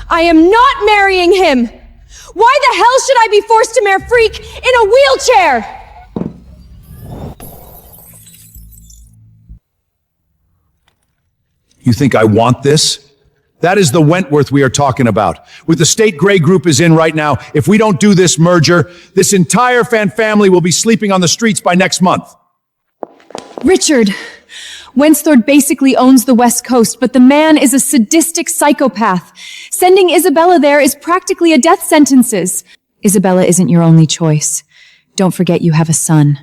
I am not marrying him! Why the hell should I be forced to marry a freak in a wheelchair? You think I want this? That is the Wentworth we are talking about. With the state Grey Group is in right now, if we don't do this merger, this entire family will be sleeping on the streets by next month. Richard, Wensthord basically owns the West Coast, but the man is a sadistic psychopath. Sending Isabella there is practically a death sentence. Isabella isn't your only choice. Don't forget you have a son.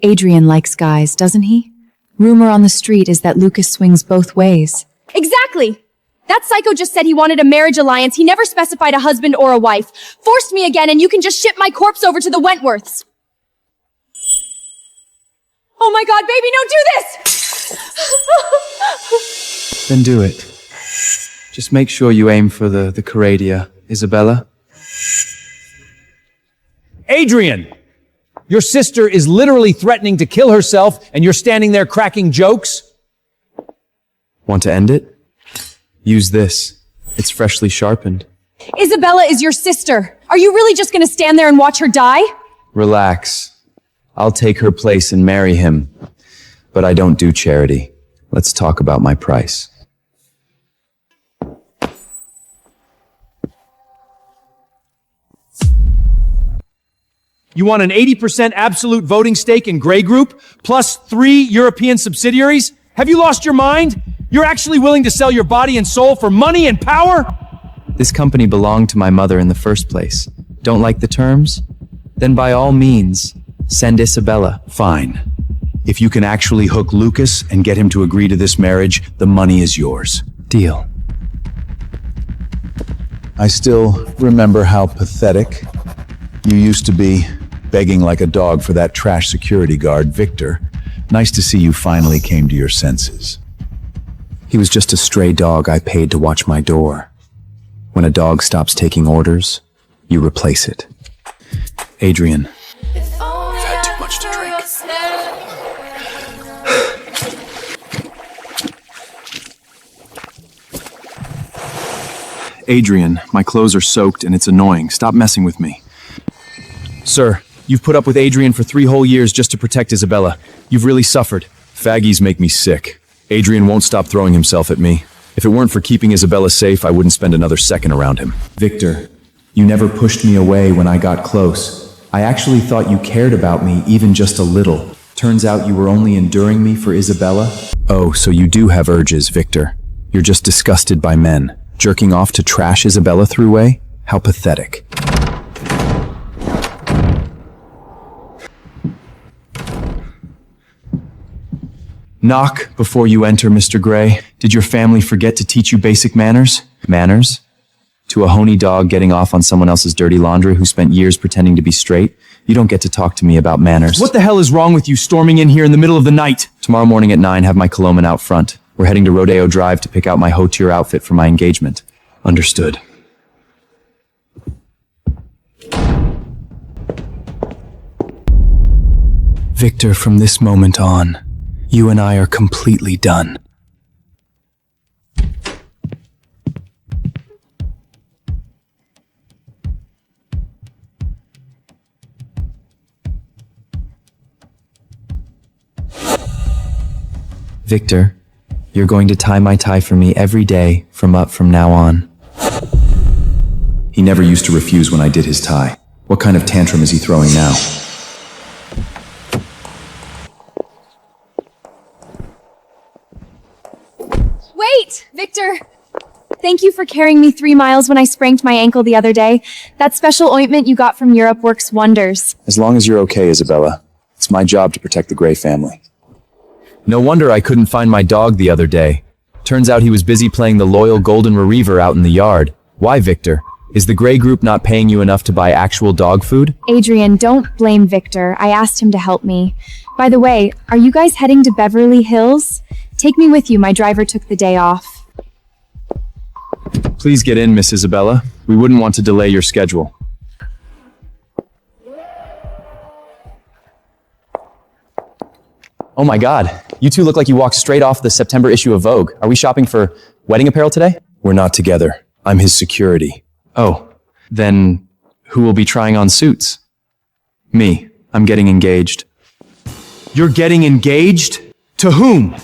Adrian likes guys, doesn't he? Rumor on the street is that Lucas swings both ways. Exactly! That psycho just said he wanted a marriage alliance. He never specified a husband or a wife. Forced me again and you can just ship my corpse over to the Wentworths. Oh my god, baby, don't do this! Then do it. Just make sure you aim for the Coradia, Isabella. Adrian! Your sister is literally threatening to kill herself and you're standing there cracking jokes? Want to end it? Use this. It's freshly sharpened. Isabella is your sister. Are you really just gonna stand there and watch her die? Relax. I'll take her place and marry him. But I don't do charity. Let's talk about my price. You want an 80% absolute voting stake in Grey Group, plus 3 European subsidiaries? Have you lost your mind? You're actually willing to sell your body and soul for money and power? This company belonged to my mother in the first place. Don't like the terms? Then by all means, send Isabella. Fine. If you can actually hook Lucas and get him to agree to this marriage, the money is yours. Deal. I still remember how pathetic you used to be, begging like a dog for that trash security guard, Victor. Nice to see you finally came to your senses. He was just a stray dog I paid to watch my door. When a dog stops taking orders, you replace it. Adrian, you've had too much to drink. Adrian, my clothes are soaked and it's annoying. Stop messing with me. Sir, you've put up with Adrian for 3 whole years just to protect Isabella. You've really suffered. Faggies make me sick. Adrian won't stop throwing himself at me. If it weren't for keeping Isabella safe, I wouldn't spend another second around him. Victor, you never pushed me away when I got close. I actually thought you cared about me even just a little. Turns out you were only enduring me for Isabella? Oh, so you do have urges, Victor. You're just disgusted by men. Jerking off to trash Isabella throughway? How pathetic. Knock before you enter, Mr. Gray. Did your family forget to teach you basic manners? Manners? To a honey dog getting off on someone else's dirty laundry who spent years pretending to be straight? You don't get to talk to me about manners. What the hell is wrong with you storming in here in the middle of the night? Tomorrow morning at 9, have my Coloman out front. We're heading to Rodeo Drive to pick out my haute outfit for my engagement. Understood. Victor, from this moment on, you and I are completely done. Victor, you're going to tie my tie for me every day from now on. He never used to refuse when I did his tie. What kind of tantrum is he throwing now? Wait, Victor! Thank you for carrying me 3 miles when I sprained my ankle the other day. That special ointment you got from Europe works wonders. As long as you're okay, Isabella. It's my job to protect the Gray family. No wonder I couldn't find my dog the other day. Turns out he was busy playing the loyal golden retriever out in the yard. Why, Victor? Is the Gray Group not paying you enough to buy actual dog food? Adrian, don't blame Victor. I asked him to help me. By the way, are you guys heading to Beverly Hills? Take me with you. My driver took the day off. Please get in, Miss Isabella. We wouldn't want to delay your schedule. Oh my God, you two look like you walked straight off the September issue of Vogue. Are we shopping for wedding apparel today? We're not together. I'm his security. Oh, then who will be trying on suits? Me. I'm getting engaged. You're getting engaged? To whom?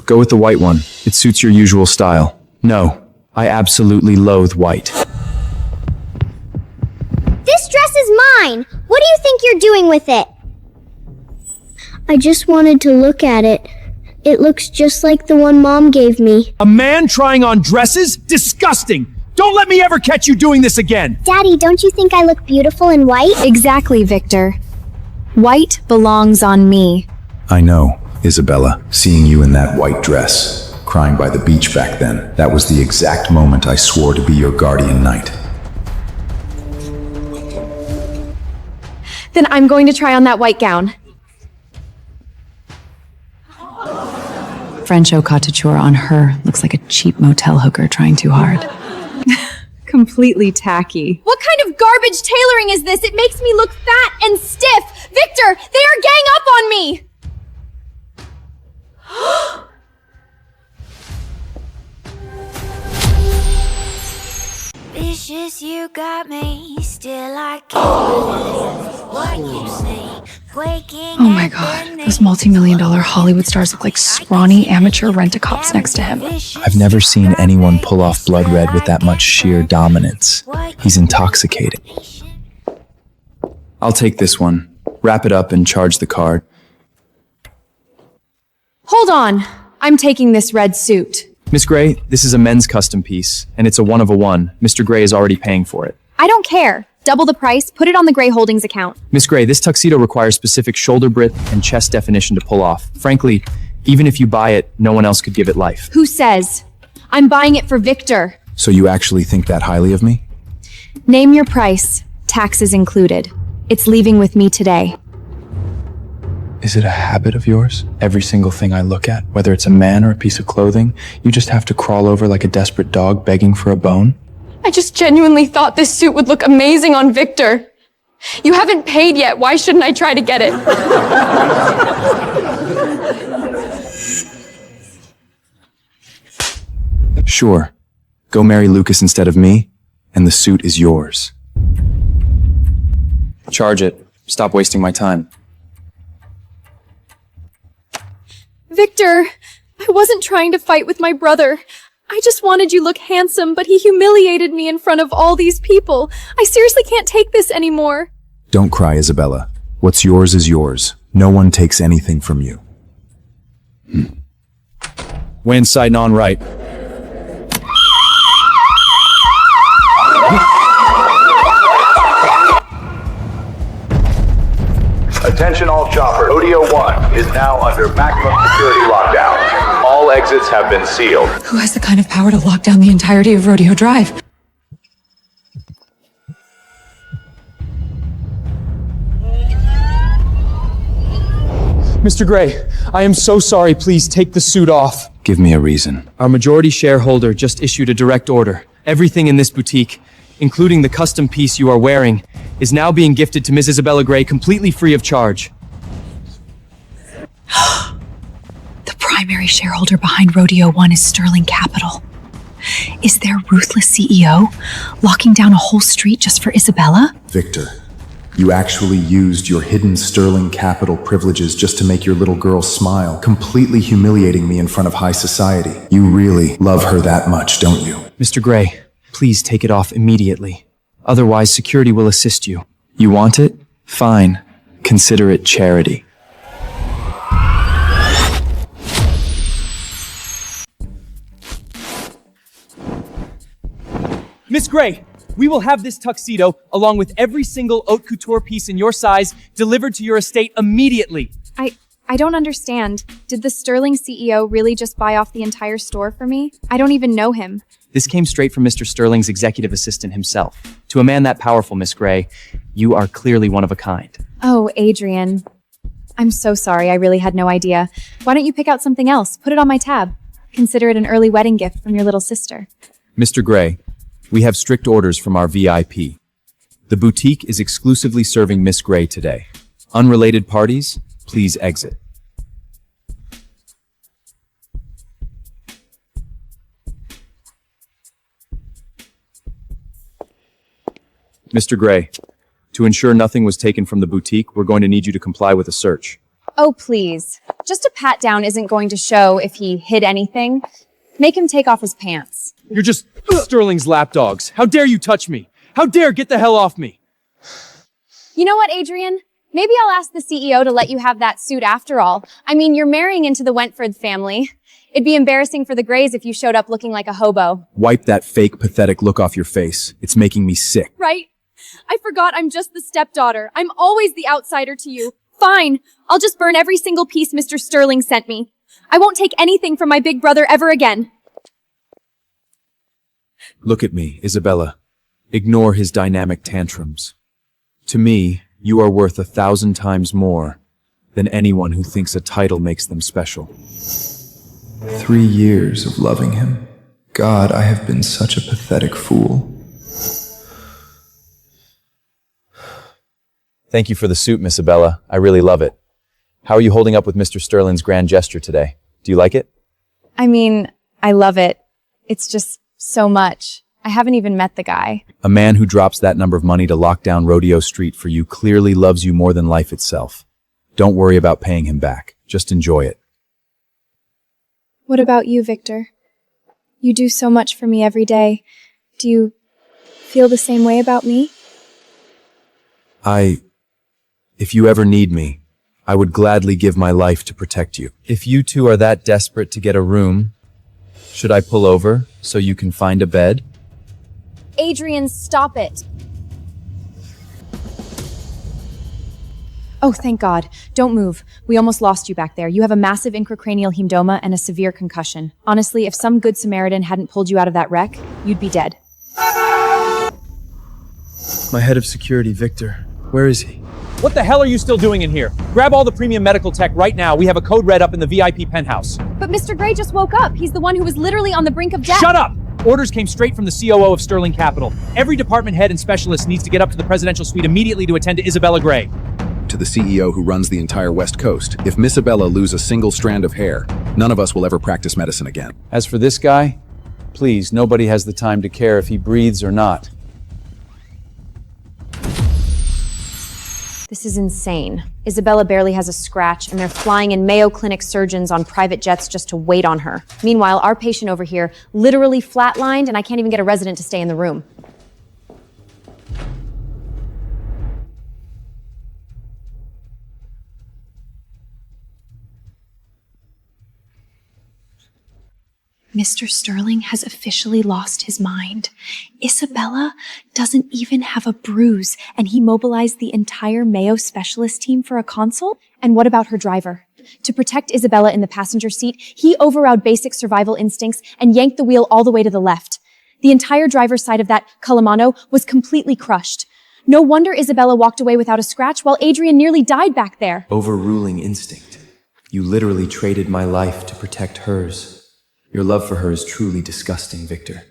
Go with the white one. It suits your usual style. No, I absolutely loathe white. This dress is mine! What do you think you're doing with it? I just wanted to look at it. It looks just like the one Mom gave me. A man trying on dresses? Disgusting! Don't let me ever catch you doing this again! Daddy, don't you think I look beautiful in white? Exactly, Victor. White belongs on me. I know, Isabella, seeing you in that white dress, crying by the beach back then. That was the exact moment I swore to be your guardian knight. Then I'm going to try on that white gown. French haute couture on her looks like a cheap motel hooker trying too hard. Completely tacky. What kind of garbage tailoring is this? It makes me look fat and stiff! Victor, they are gang up on me! Vicious, you got me, still I can't believe what you say. Quaking Oh my god, those multi-million-dollar Hollywood stars look like scrawny amateur rent-a-cops next to him. I've never seen anyone pull off Blood Red with that much sheer dominance. He's intoxicating. I'll take this one, wrap it up, and charge the card. Hold on. I'm taking this red suit. Miss Gray, this is a men's custom piece, and it's a one of a one. Mr. Gray is already paying for it. I don't care. Double the price, put it on the Gray Holdings account. Miss Gray, this tuxedo requires specific shoulder breadth and chest definition to pull off. Frankly, even if you buy it, no one else could give it life. Who says? I'm buying it for Victor. So you actually think that highly of me? Name your price, taxes included. It's leaving with me today. Is it a habit of yours? Every single thing I look at, whether it's a man or a piece of clothing, you just have to crawl over like a desperate dog begging for a bone? I just genuinely thought this suit would look amazing on Victor. You haven't paid yet. Why shouldn't I try to get it? Sure. Go marry Lucas instead of me, and the suit is yours. Charge it. Stop wasting my time. Victor, I wasn't trying to fight with my brother. I just wanted you to look handsome, but he humiliated me in front of all these people. I seriously can't take this anymore. Don't cry, Isabella. What's yours is yours. No one takes anything from you. Wayne's siding on right. Attention all choppers. Rodeo 1 is now under maximum security lockdown. All exits have been sealed. Who has the kind of power to lock down the entirety of Rodeo Drive? Mr. Gray, I am so sorry. Please take the suit off. Give me a reason. Our majority shareholder just issued a direct order. Everything in this boutique, including the custom piece you are wearing, is now being gifted to Ms. Isabella Gray completely free of charge. The primary shareholder behind Rodeo 1 is Sterling Capital. Is their ruthless CEO locking down a whole street just for Isabella? Victor, you actually used your hidden Sterling Capital privileges just to make your little girl smile, completely humiliating me in front of high society. You really love her that much, don't you? Mr. Gray, please take it off immediately. Otherwise, security will assist you. You want it? Fine. Consider it charity. Miss Gray, we will have this tuxedo, along with every single haute couture piece in your size, delivered to your estate immediately. I don't understand. Did the Sterling CEO really just buy off the entire store for me? I don't even know him. This came straight from Mr. Sterling's executive assistant himself. To a man that powerful, Miss Gray, you are clearly one of a kind. Oh, Adrian. I'm so sorry. I really had no idea. Why don't you pick out something else? Put it on my tab. Consider it an early wedding gift from your little sister. Mr. Gray, we have strict orders from our VIP. The boutique is exclusively serving Miss Gray today. Unrelated parties, please exit. Mr. Gray, to ensure nothing was taken from the boutique, we're going to need you to comply with a search. Oh, please. Just a pat down isn't going to show if he hid anything. Make him take off his pants. You're just Sterling's lapdogs. How dare you touch me? How dare get the hell off me? You know what, Adrian? Maybe I'll ask the CEO to let you have that suit after all. I mean, you're marrying into the Wentford family. It'd be embarrassing for the Grays if you showed up looking like a hobo. Wipe that fake, pathetic look off your face. It's making me sick. Right? I forgot I'm just the stepdaughter. I'm always the outsider to you. Fine. I'll just burn every single piece Mr. Sterling sent me. I won't take anything from my big brother ever again. Look at me, Isabella. Ignore his dynamic tantrums. To me, you are worth 1,000 times more than anyone who thinks a title makes them special. 3 years of loving him. God, I have been such a pathetic fool. Thank you for the suit, Miss Isabella. I really love it. How are you holding up with Mr. Sterling's grand gesture today? Do you like it? I mean, I love it. It's just so much. I haven't even met the guy. A man who drops that number of money to lock down Rodeo Street for you clearly loves you more than life itself. Don't worry about paying him back. Just enjoy it. What about you, Victor? You do so much for me every day. Do you feel the same way about me? If you ever need me, I would gladly give my life to protect you. If you two are that desperate to get a room, should I pull over so you can find a bed? Adrian, stop it. Oh, thank God. Don't move. We almost lost you back there. You have a massive intracranial hematoma and a severe concussion. Honestly, if some good Samaritan hadn't pulled you out of that wreck, you'd be dead. My head of security, Victor. Where is he? What the hell are you still doing in here? Grab all the premium medical tech right now. We have a code red up in the VIP penthouse. But Mr. Gray just woke up. He's the one who was literally on the brink of death. Shut up! Orders came straight from the COO of Sterling Capital. Every department head and specialist needs to get up to the presidential suite immediately to attend to Isabella Gray. To the CEO who runs the entire West Coast, if Miss Isabella loses a single strand of hair, none of us will ever practice medicine again. As for this guy, please, nobody has the time to care if he breathes or not. This is insane. Isabella barely has a scratch, and they're flying in Mayo Clinic surgeons on private jets just to wait on her. Meanwhile, our patient over here literally flatlined, and I can't even get a resident to stay in the room. Mr. Sterling has officially lost his mind. Isabella doesn't even have a bruise, and he mobilized the entire Mayo specialist team for a consult? And what about her driver? To protect Isabella in the passenger seat, he overrode basic survival instincts and yanked the wheel all the way to the left. The entire driver's side of that Calamano was completely crushed. No wonder Isabella walked away without a scratch while Adrian nearly died back there. Overruling instinct. You literally traded my life to protect hers. Your love for her is truly disgusting, Victor.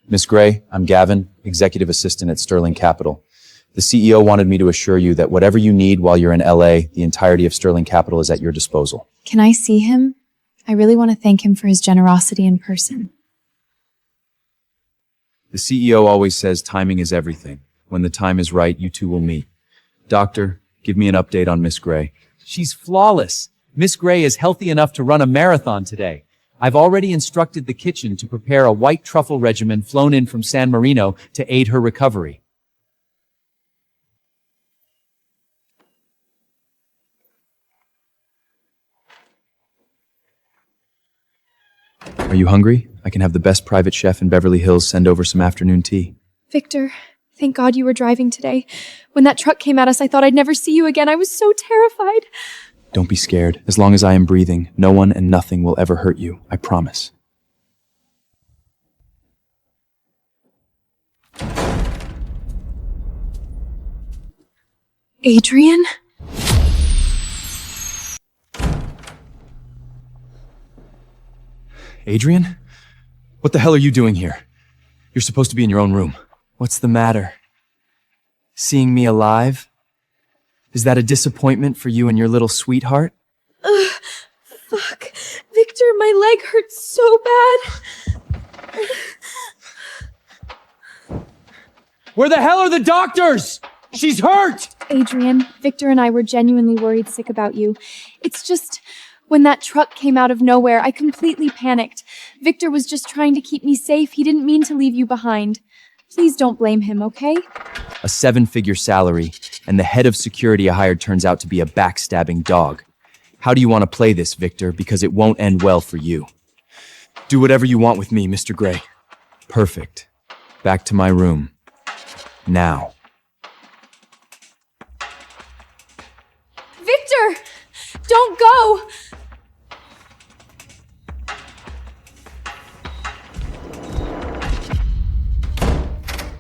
Miss Gray, I'm Gavin, Executive Assistant at Sterling Capital. The CEO wanted me to assure you that whatever you need while you're in LA, the entirety of Sterling Capital is at your disposal. Can I see him? I really want to thank him for his generosity in person. The CEO always says timing is everything. When the time is right, you two will meet. Doctor, give me an update on Miss Gray. She's flawless. Miss Gray is healthy enough to run a marathon today. I've already instructed the kitchen to prepare a white truffle regimen flown in from San Marino to aid her recovery. Are you hungry? I can have the best private chef in Beverly Hills send over some afternoon tea. Victor, thank God you were driving today. When that truck came at us, I thought I'd never see you again. I was so terrified. Don't be scared. As long as I am breathing, no one and nothing will ever hurt you. I promise. Adrian? Adrian? What the hell are you doing here? You're supposed to be in your own room. What's the matter? Seeing me alive? Is that a disappointment for you and your little sweetheart? Fuck. Victor, my leg hurts so bad. Where the hell are the doctors? She's hurt! Adrian, Victor and I were genuinely worried sick about you. It's just, when that truck came out of nowhere, I completely panicked. Victor was just trying to keep me safe. He didn't mean to leave you behind. Please don't blame him, okay? A 7-figure salary, and the head of security I hired turns out to be a backstabbing dog. How do you want to play this, Victor? Because it won't end well for you. Do whatever you want with me, Mr. Gray. Perfect. Back to my room. Now. Victor! Don't go!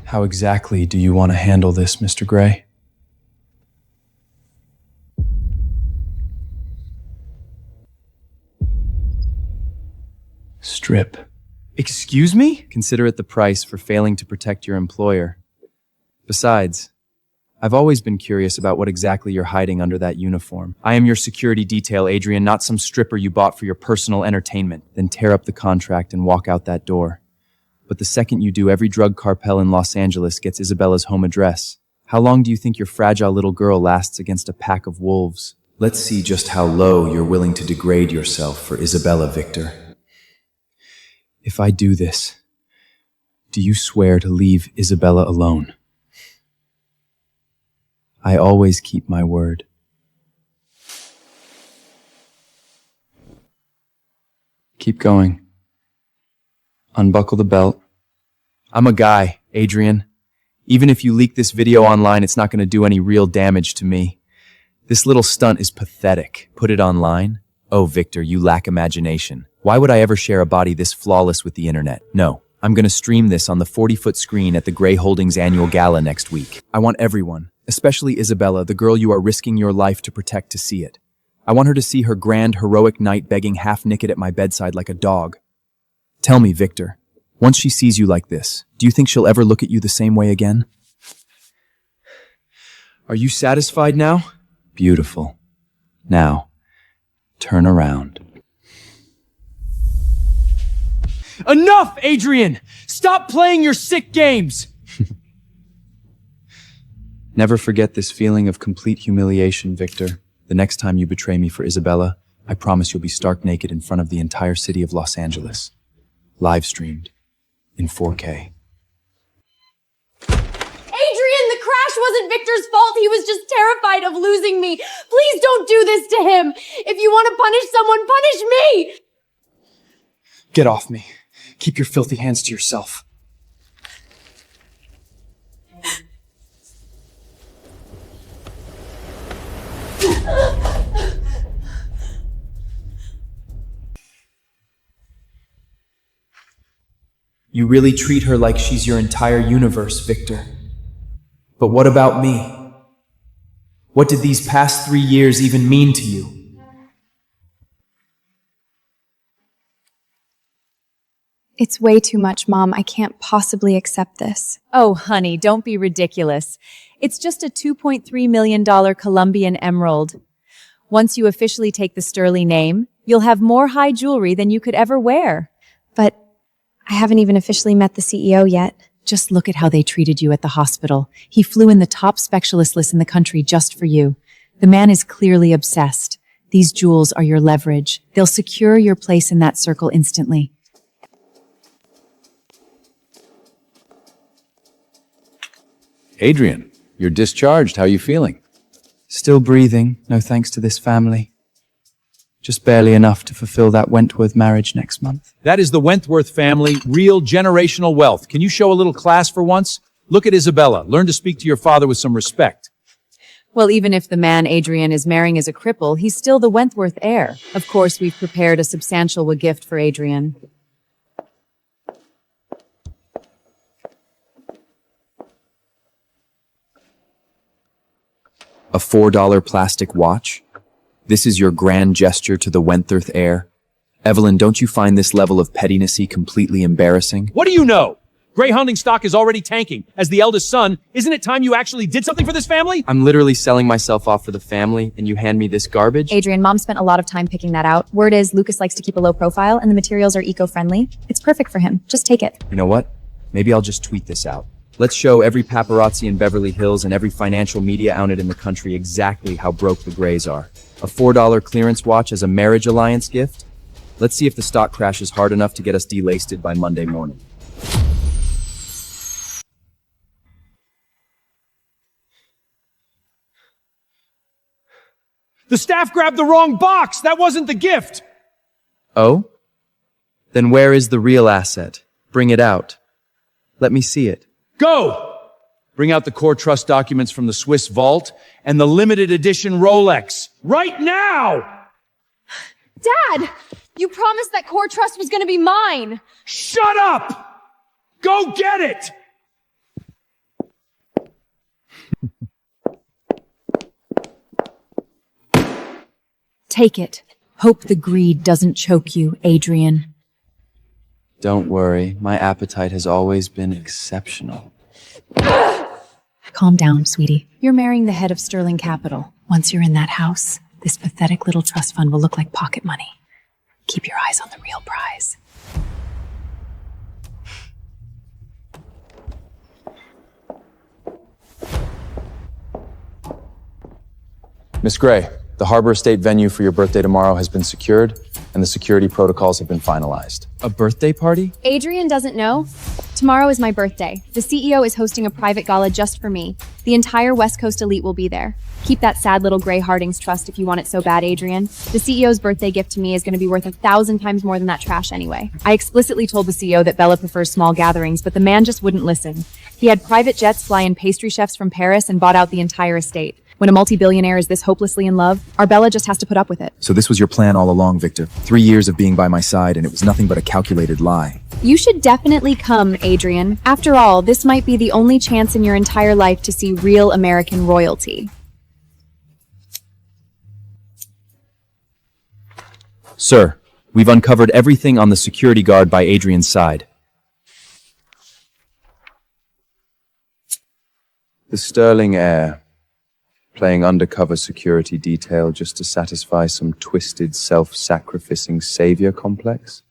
How exactly do you want to handle this, Mr. Gray? Strip. Excuse me? Consider it the price for failing to protect your employer. Besides, I've always been curious about what exactly you're hiding under that uniform. I am your security detail, Adrian, not some stripper you bought for your personal entertainment. Then tear up the contract and walk out that door. But the second you do, every drug cartel in Los Angeles gets Isabella's home address. How long do you think your fragile little girl lasts against a pack of wolves? Let's see just how low you're willing to degrade yourself for Isabella, Victor. If I do this, do you swear to leave Isabella alone? I always keep my word. Keep going. Unbuckle the belt. I'm a guy, Adrian. Even if you leak this video online, it's not going to do any real damage to me. This little stunt is pathetic. Put it online? Oh, Victor, you lack imagination. Why would I ever share a body this flawless with the internet? No, I'm going to stream this on the 40-foot screen at the Gray Holdings annual gala next week. I want everyone, especially Isabella, the girl you are risking your life to protect, to see it. I want her to see her grand, heroic night begging half-naked at my bedside like a dog. Tell me, Victor, once she sees you like this, do you think she'll ever look at you the same way again? Are you satisfied now? Beautiful. Now, turn around. Enough, Adrian! Stop playing your sick games! Never forget this feeling of complete humiliation, Victor. The next time you betray me for Isabella, I promise you'll be stark naked in front of the entire city of Los Angeles. Live streamed in 4K. Adrian, the crash wasn't Victor's fault. He was just terrified of losing me. Please don't do this to him. If you want to punish someone, punish me. Get off me. Keep your filthy hands to yourself. You really treat her like she's your entire universe, Victor. But what about me? What did these past 3 years even mean to you? It's way too much, Mom. I can't possibly accept this. Oh, honey, don't be ridiculous. It's just a $2.3 million Colombian emerald. Once you officially take the Sterling name, you'll have more high jewelry than you could ever wear. But I haven't even officially met the CEO yet. Just look at how they treated you at the hospital. He flew in the top specialist list in the country just for you. The man is clearly obsessed. These jewels are your leverage. They'll secure your place in that circle instantly. Adrian, you're discharged. How are you feeling? Still breathing, no thanks to this family. Just barely enough to fulfill that Wentworth marriage next month. That is the Wentworth family, real generational wealth. Can you show a little class for once? Look at Isabella. Learn to speak to your father with some respect. Well, even if the man Adrian is marrying is a cripple, he's still the Wentworth heir. Of course, we've prepared a substantial gift for Adrian. A $4 plastic watch? This is your grand gesture to the Wentworth heir? Evelyn, don't you find this level of pettinessy completely embarrassing? What do you know? Gray hunting stock is already tanking. As the eldest son, isn't it time you actually did something for this family? I'm literally selling myself off for the family, and you hand me this garbage? Adrian, Mom spent a lot of time picking that out. Word is, Lucas likes to keep a low profile, and the materials are eco-friendly. It's perfect for him. Just take it. You know what? Maybe I'll just tweet this out. Let's show every paparazzi in Beverly Hills and every financial media outlet in the country exactly how broke the Grays are. A $4 clearance watch as a marriage alliance gift? Let's see if the stock crashes hard enough to get us delasted by Monday morning. The staff grabbed the wrong box! That wasn't the gift! Oh? Then where is the real asset? Bring it out. Let me see it. Go! Bring out the core trust documents from the Swiss vault and the limited edition Rolex. Right now! Dad! You promised that core trust was gonna be mine! Shut up! Go get it! Take it. Hope the greed doesn't choke you, Adrian. Don't worry, my appetite has always been exceptional. Calm down, sweetie. You're marrying the head of Sterling Capital. Once you're in that house, this pathetic little trust fund will look like pocket money. Keep your eyes on the real prize. Miss Gray, the Harbor Estate venue for your birthday tomorrow has been secured, and the security protocols have been finalized. A birthday party? Adrian doesn't know. Tomorrow is my birthday. The CEO is hosting a private gala just for me. The entire West Coast elite will be there. Keep that sad little Gray Harding's trust if you want it so bad, Adrian. The CEO's birthday gift to me is going to be worth 1,000 times more than that trash anyway. I explicitly told the CEO that Bella prefers small gatherings, but the man just wouldn't listen. He had private jets fly in pastry chefs from Paris and bought out the entire estate. When a multi-billionaire is this hopelessly in love, our Bella just has to put up with it. So this was your plan all along, Victor. 3 years of being by my side, and it was nothing but a calculated lie. You should definitely come, Adrian. After all, this might be the only chance in your entire life to see real American royalty. Sir, we've uncovered everything on the security guard by Adrian's side. The Sterling heir, playing undercover security detail just to satisfy some twisted, self-sacrificing savior complex?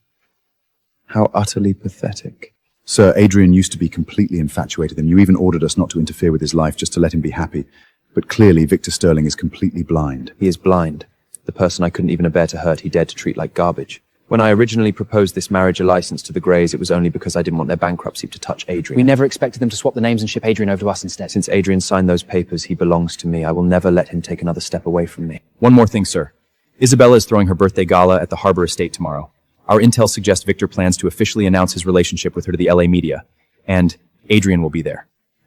How utterly pathetic. Sir, Adrian used to be completely infatuated with him. You even ordered us not to interfere with his life, just to let him be happy. But clearly, Victor Sterling is completely blind. He is blind. The person I couldn't even bear to hurt, he dared to treat like garbage. When I originally proposed this marriage license to the Greys, it was only because I didn't want their bankruptcy to touch Adrian. We never expected them to swap the names and ship Adrian over to us instead. Since Adrian signed those papers, he belongs to me. I will never let him take another step away from me. One more thing, sir. Isabella is throwing her birthday gala at the Harbor Estate tomorrow. Our intel suggests Victor plans to officially announce his relationship with her to the LA media. And Adrian will be there.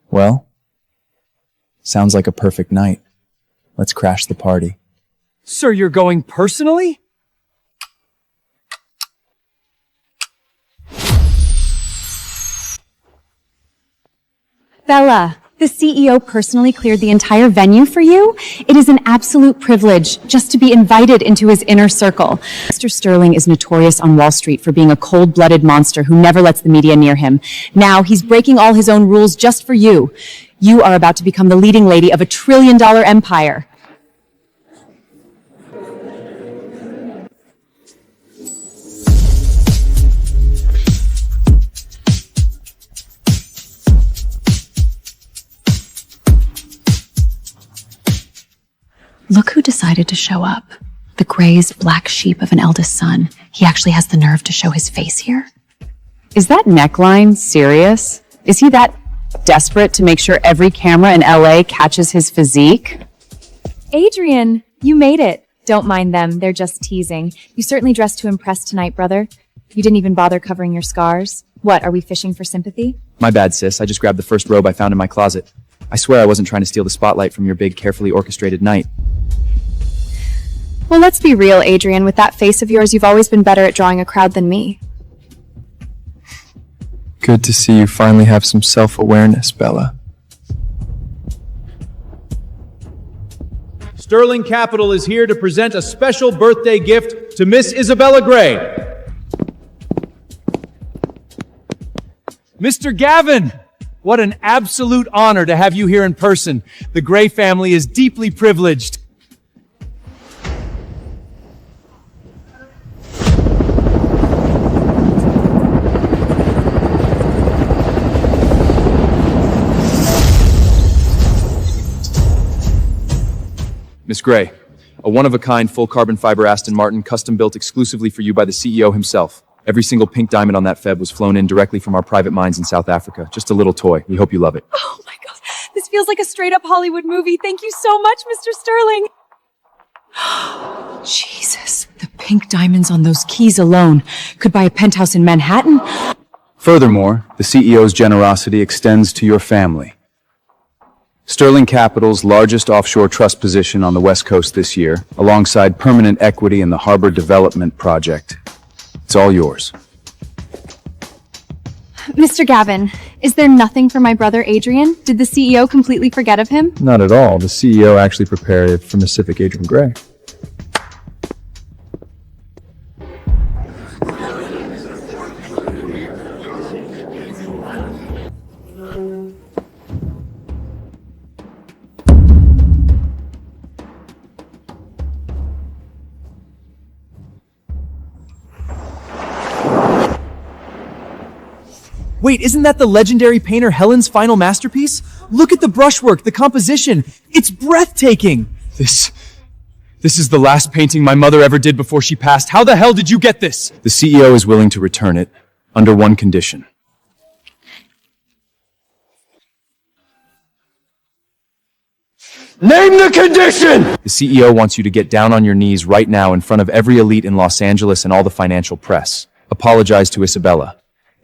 Well, sounds like a perfect night. Let's crash the party. Sir, you're going personally? Bella, the CEO personally cleared the entire venue for you? It is an absolute privilege just to be invited into his inner circle. Mr. Sterling is notorious on Wall Street for being a cold-blooded monster who never lets the media near him. Now he's breaking all his own rules just for you. You are about to become the leading lady of $1 trillion empire. Look who decided to show up. The Gray's black sheep of an eldest son. He actually has the nerve to show his face here. Is that neckline serious? Is he that desperate to make sure every camera in LA catches his physique? Adrian, you made it. Don't mind them, they're just teasing. You certainly dressed to impress tonight, brother. You didn't even bother covering your scars. What, are we fishing for sympathy? My bad, sis. I just grabbed the first robe I found in my closet. I swear I wasn't trying to steal the spotlight from your big, carefully orchestrated night. Well, let's be real, Adrian. With that face of yours, you've always been better at drawing a crowd than me. Good to see you finally have some self-awareness, Bella. Sterling Capital is here to present a special birthday gift to Miss Isabella Gray. Mr. Gavin, what an absolute honor to have you here in person. The Gray family is deeply privileged. Miss Gray, a one-of-a-kind full carbon fiber Aston Martin, custom built exclusively for you by the CEO himself. Every single pink diamond on that Feb was flown in directly from our private mines in South Africa. Just a little toy. We hope you love it. Oh my god, this feels like a straight-up Hollywood movie. Thank you so much, Mr. Sterling. Jesus, the pink diamonds on those keys alone could buy a penthouse in Manhattan. Furthermore, the CEO's generosity extends to your family. Sterling Capital's largest offshore trust position on the West Coast this year, alongside permanent equity in the Harbor Development Project. It's all yours. Mr. Gavin, is there nothing for my brother Adrian? Did the CEO completely forget of him? Not at all. The CEO actually prepared it for Pacific Adrian Gray. Wait, isn't that the legendary painter Helen's final masterpiece? Look at the brushwork, the composition. It's breathtaking. This is the last painting my mother ever did before she passed. How the hell did you get this? The CEO is willing to return it under one condition. Name the condition! The CEO wants you to get down on your knees right now in front of every elite in Los Angeles and all the financial press. Apologize to Isabella.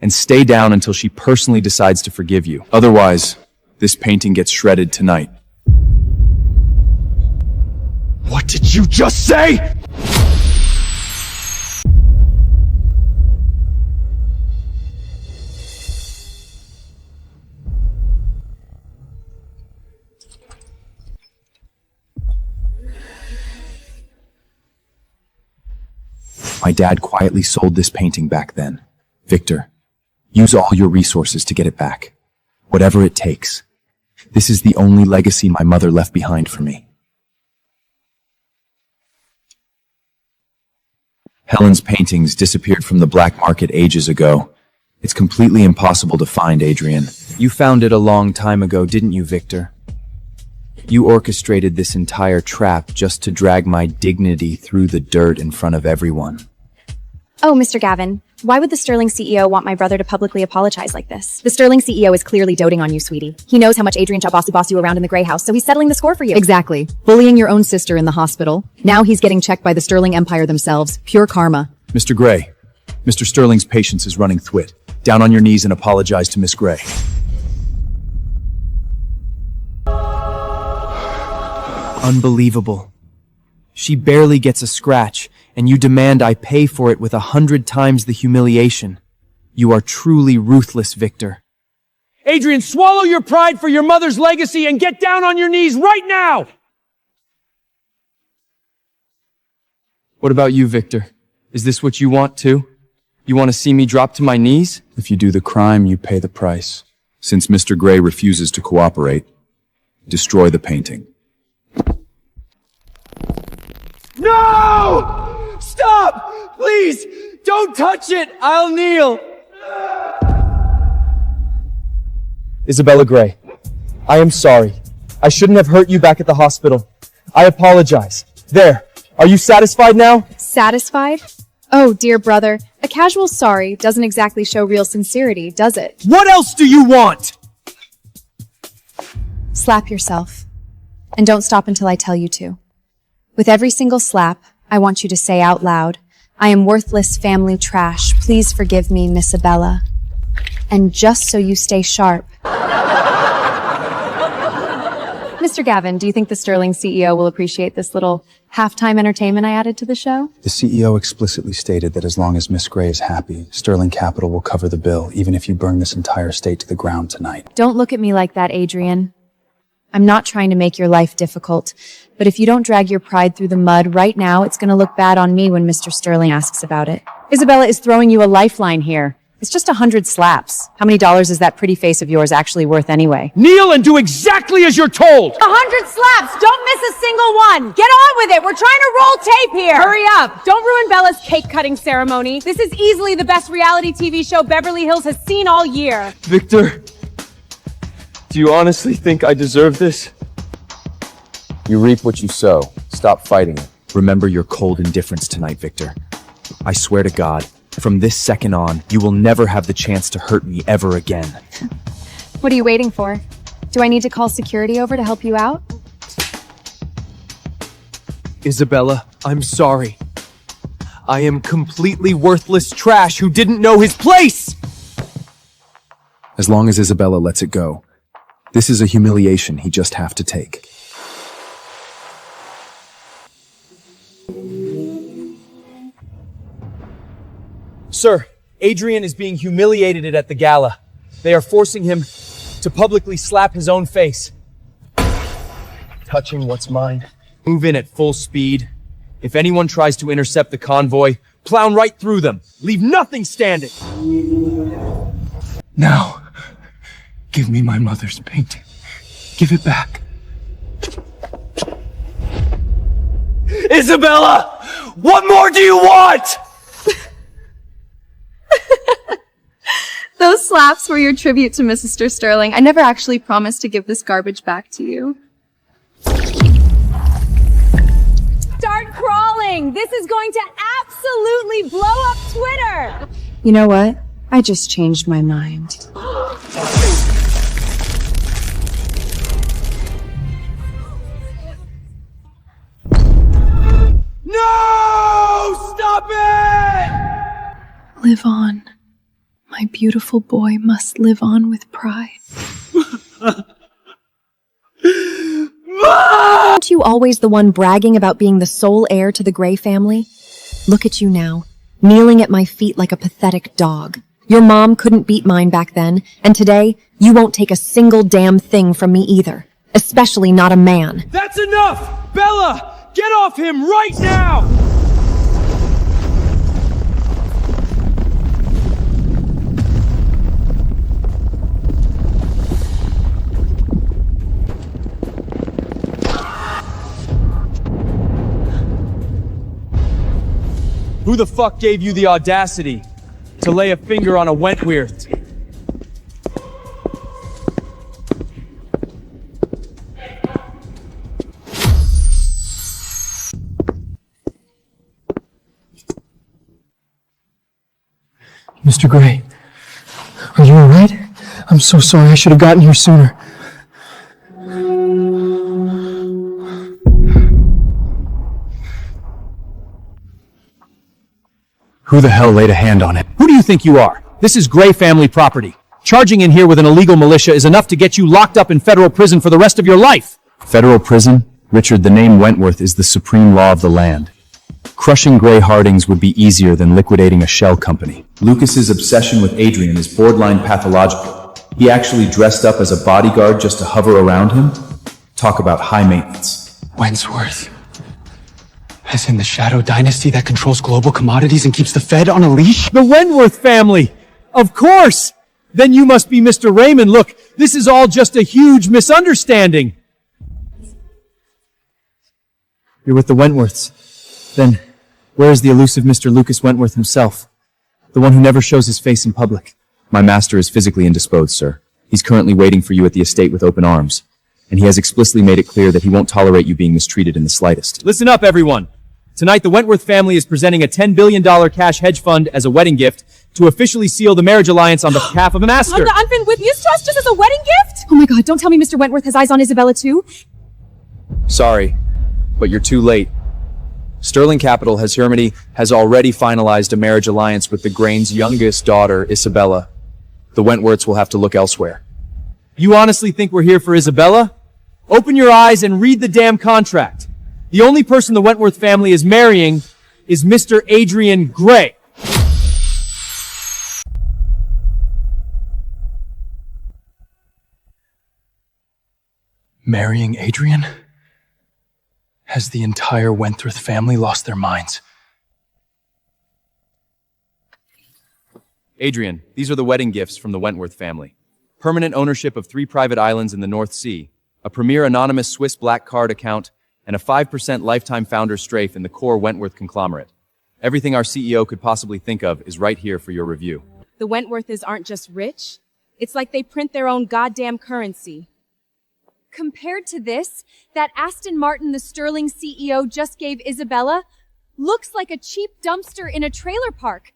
And stay down until she personally decides to forgive you. Otherwise, this painting gets shredded tonight. What did you just say? My dad quietly sold this painting back then. Victor, use all your resources to get it back. Whatever it takes. This is the only legacy my mother left behind for me. Helen's paintings disappeared from the black market ages ago. It's completely impossible to find, Adrian. You found it a long time ago, didn't you, Victor? You orchestrated this entire trap just to drag my dignity through the dirt in front of everyone. Oh, Mr. Gavin, why would the Sterling CEO want my brother to publicly apologize like this? The Sterling CEO is clearly doting on you, sweetie. He knows how much Adrian shall boss you around in the Grey House, so he's settling the score for you. Exactly. Bullying your own sister in the hospital. Now he's getting checked by the Sterling Empire themselves. Pure karma. Mr. Gray, Mr. Sterling's patience is running thwit. Down on your knees and apologize to Miss Gray. Unbelievable. She barely gets a scratch, and you demand I pay for it with 100 times the humiliation. You are truly ruthless, Victor. Adrian, swallow your pride for your mother's legacy and get down on your knees right now! What about you, Victor? Is this what you want too? You want to see me drop to my knees? If you do the crime, you pay the price. Since Mr. Gray refuses to cooperate, destroy the painting. No! Stop! Please! Don't touch it! I'll kneel! Isabella Gray, I am sorry. I shouldn't have hurt you back at the hospital. I apologize. There. Are you satisfied now? Satisfied? Oh, dear brother, a casual sorry doesn't exactly show real sincerity, does it? What else do you want? Slap yourself. And don't stop until I tell you to. With every single slap, I want you to say out loud, I am worthless family trash. Please forgive me, Miss Isabella. And just so you stay sharp. Mr. Gavin, do you think the Sterling CEO will appreciate this little halftime entertainment I added to the show? The CEO explicitly stated that as long as Miss Gray is happy, Sterling Capital will cover the bill, even if you burn this entire state to the ground tonight. Don't look at me like that, Adrian. I'm not trying to make your life difficult, but if you don't drag your pride through the mud right now, it's going to look bad on me when Mr. Sterling asks about it. Isabella is throwing you a lifeline here. It's just 100 slaps. How many dollars is that pretty face of yours actually worth anyway? Kneel and do exactly as you're told! 100 slaps! Don't miss a single one! Get on with it! We're trying to roll tape here! Hurry up! Don't ruin Bella's cake-cutting ceremony. This is easily the best reality TV show Beverly Hills has seen all year. Victor, do you honestly think I deserve this? You reap what you sow. Stop fighting it. Remember your cold indifference tonight, Victor. I swear to God, from this second on, you will never have the chance to hurt me ever again. What are you waiting for? Do I need to call security over to help you out? Isabella, I'm sorry. I am completely worthless trash who didn't know his place! As long as Isabella lets it go. This is a humiliation he just have to take. Sir, Adrian is being humiliated at the gala. They are forcing him to publicly slap his own face. Touching what's mine. Move in at full speed. If anyone tries to intercept the convoy, plow right through them. Leave nothing standing. Now, give me my mother's painting. Give it back. Isabella! What more do you want? Those slaps were your tribute to Mr. Sterling. I never actually promised to give this garbage back to you. Start crawling! This is going to absolutely blow up Twitter! You know what? I just changed my mind. No! Stop it! Live on. My beautiful boy must live on with pride. Aren't you always the one bragging about being the sole heir to the Gray family? Look at you now, kneeling at my feet like a pathetic dog. Your mom couldn't beat mine back then, and today, you won't take a single damn thing from me either. Especially not a man. That's enough! Bella! Get off him right now! Who the fuck gave you the audacity to lay a finger on a Wentworth? Mr. Gray, are you alright? I'm so sorry, I should have gotten here sooner. Who the hell laid a hand on it? Who do you think you are? This is Gray family property. Charging in here with an illegal militia is enough to get you locked up in federal prison for the rest of your life. Federal prison? Richard, the name Wentworth is the supreme law of the land. Crushing Gray Hardings would be easier than liquidating a shell company. Lucas's obsession with Adrian is borderline pathological. He actually dressed up as a bodyguard just to hover around him? Talk about high maintenance. Wentworth. As in the Shadow Dynasty that controls global commodities and keeps the Fed on a leash? The Wentworth family! Of course! Then you must be Mr. Raymond. Look, this is all just a huge misunderstanding. You're with the Wentworths. Then, where is the elusive Mr. Lucas Wentworth himself? The one who never shows his face in public. My master is physically indisposed, sir. He's currently waiting for you at the estate with open arms. And he has explicitly made it clear that he won't tolerate you being mistreated in the slightest. Listen up, everyone. Tonight, the Wentworth family is presenting a $10 billion cash hedge fund as a wedding gift to officially seal the marriage alliance on behalf of a master. On the unfinished with news trust just as a wedding gift? Oh my god, don't tell me Mr. Wentworth has eyes on Isabella too. Sorry, but you're too late. Sterling Capital has already finalized a marriage alliance with the Grain's youngest daughter, Isabella. The Wentworths will have to look elsewhere. You honestly think we're here for Isabella? Open your eyes and read the damn contract. The only person the Wentworth family is marrying is Mr. Adrian Gray. Marrying Adrian? Has the entire Wentworth family lost their minds? Adrian, these are the wedding gifts from the Wentworth family. Permanent ownership of 3 private islands in the North Sea, a premier anonymous Swiss black card account, and a 5% lifetime founder strafe in the core Wentworth conglomerate. Everything our CEO could possibly think of is right here for your review. The Wentworths aren't just rich. It's like they print their own goddamn currency. Compared to this, that Aston Martin the Sterling CEO just gave Isabella looks like a cheap dumpster in a trailer park.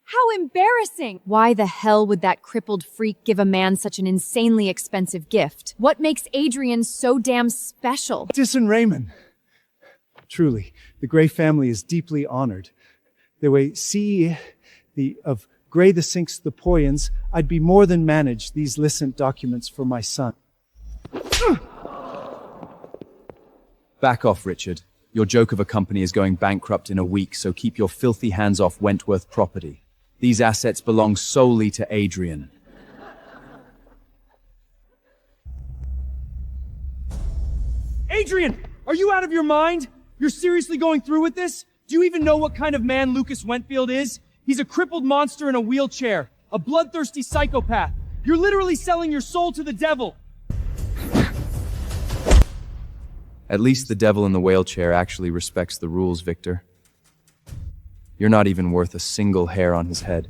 How embarrassing! Why the hell would that crippled freak give a man such an insanely expensive gift? What makes Adrian so damn special? Disson Raymond. Truly, the Gray family is deeply honored. The way of Gray the Sinks the Poyans, I'd be more than manage these licent documents for my son. Back off, Richard. Your joke of a company is going bankrupt in a week, so keep your filthy hands off Wentworth property. These assets belong solely to Adrian. Adrian, are you out of your mind? You're seriously going through with this? Do you even know what kind of man Lucas Wentfield is? He's a crippled monster in a wheelchair, a bloodthirsty psychopath. You're literally selling your soul to the devil. At least the devil in the wheelchair actually respects the rules, Victor. You're not even worth a single hair on his head.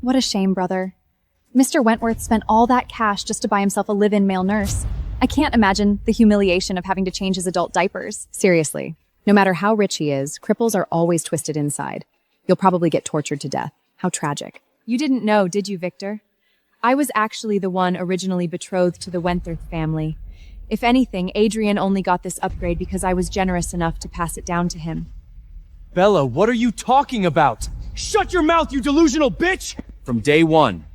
What a shame, brother. Mr. Wentworth spent all that cash just to buy himself a live-in male nurse. I can't imagine the humiliation of having to change his adult diapers. Seriously, no matter how rich he is, cripples are always twisted inside. You'll probably get tortured to death. How tragic. You didn't know, did you, Victor? I was actually the one originally betrothed to the Wentworth family. If anything, Adrian only got this upgrade because I was generous enough to pass it down to him. Bella, what are you talking about? Shut your mouth, you delusional bitch! From day one,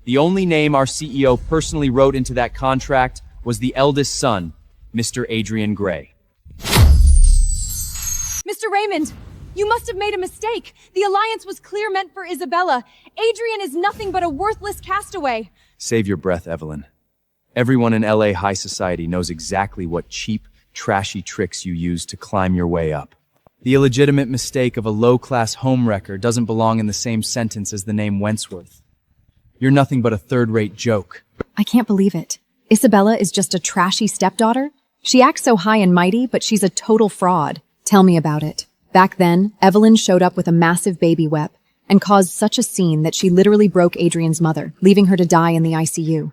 the only name our CEO personally wrote into that contract was the eldest son, Mr. Adrian Gray. Mr. Raymond, you must have made a mistake. The alliance was clear meant for Isabella. Adrian is nothing but a worthless castaway. Save your breath, Evelyn. Everyone in LA high society knows exactly what cheap, trashy tricks you use to climb your way up. The illegitimate mistake of a low-class homewrecker doesn't belong in the same sentence as the name Wentworth. You're nothing but a third-rate joke. I can't believe it. Isabella is just a trashy stepdaughter? She acts so high and mighty, but she's a total fraud. Tell me about it. Back then, Evelyn showed up with a massive baby wep and caused such a scene that she literally broke Adrian's mother, leaving her to die in the ICU.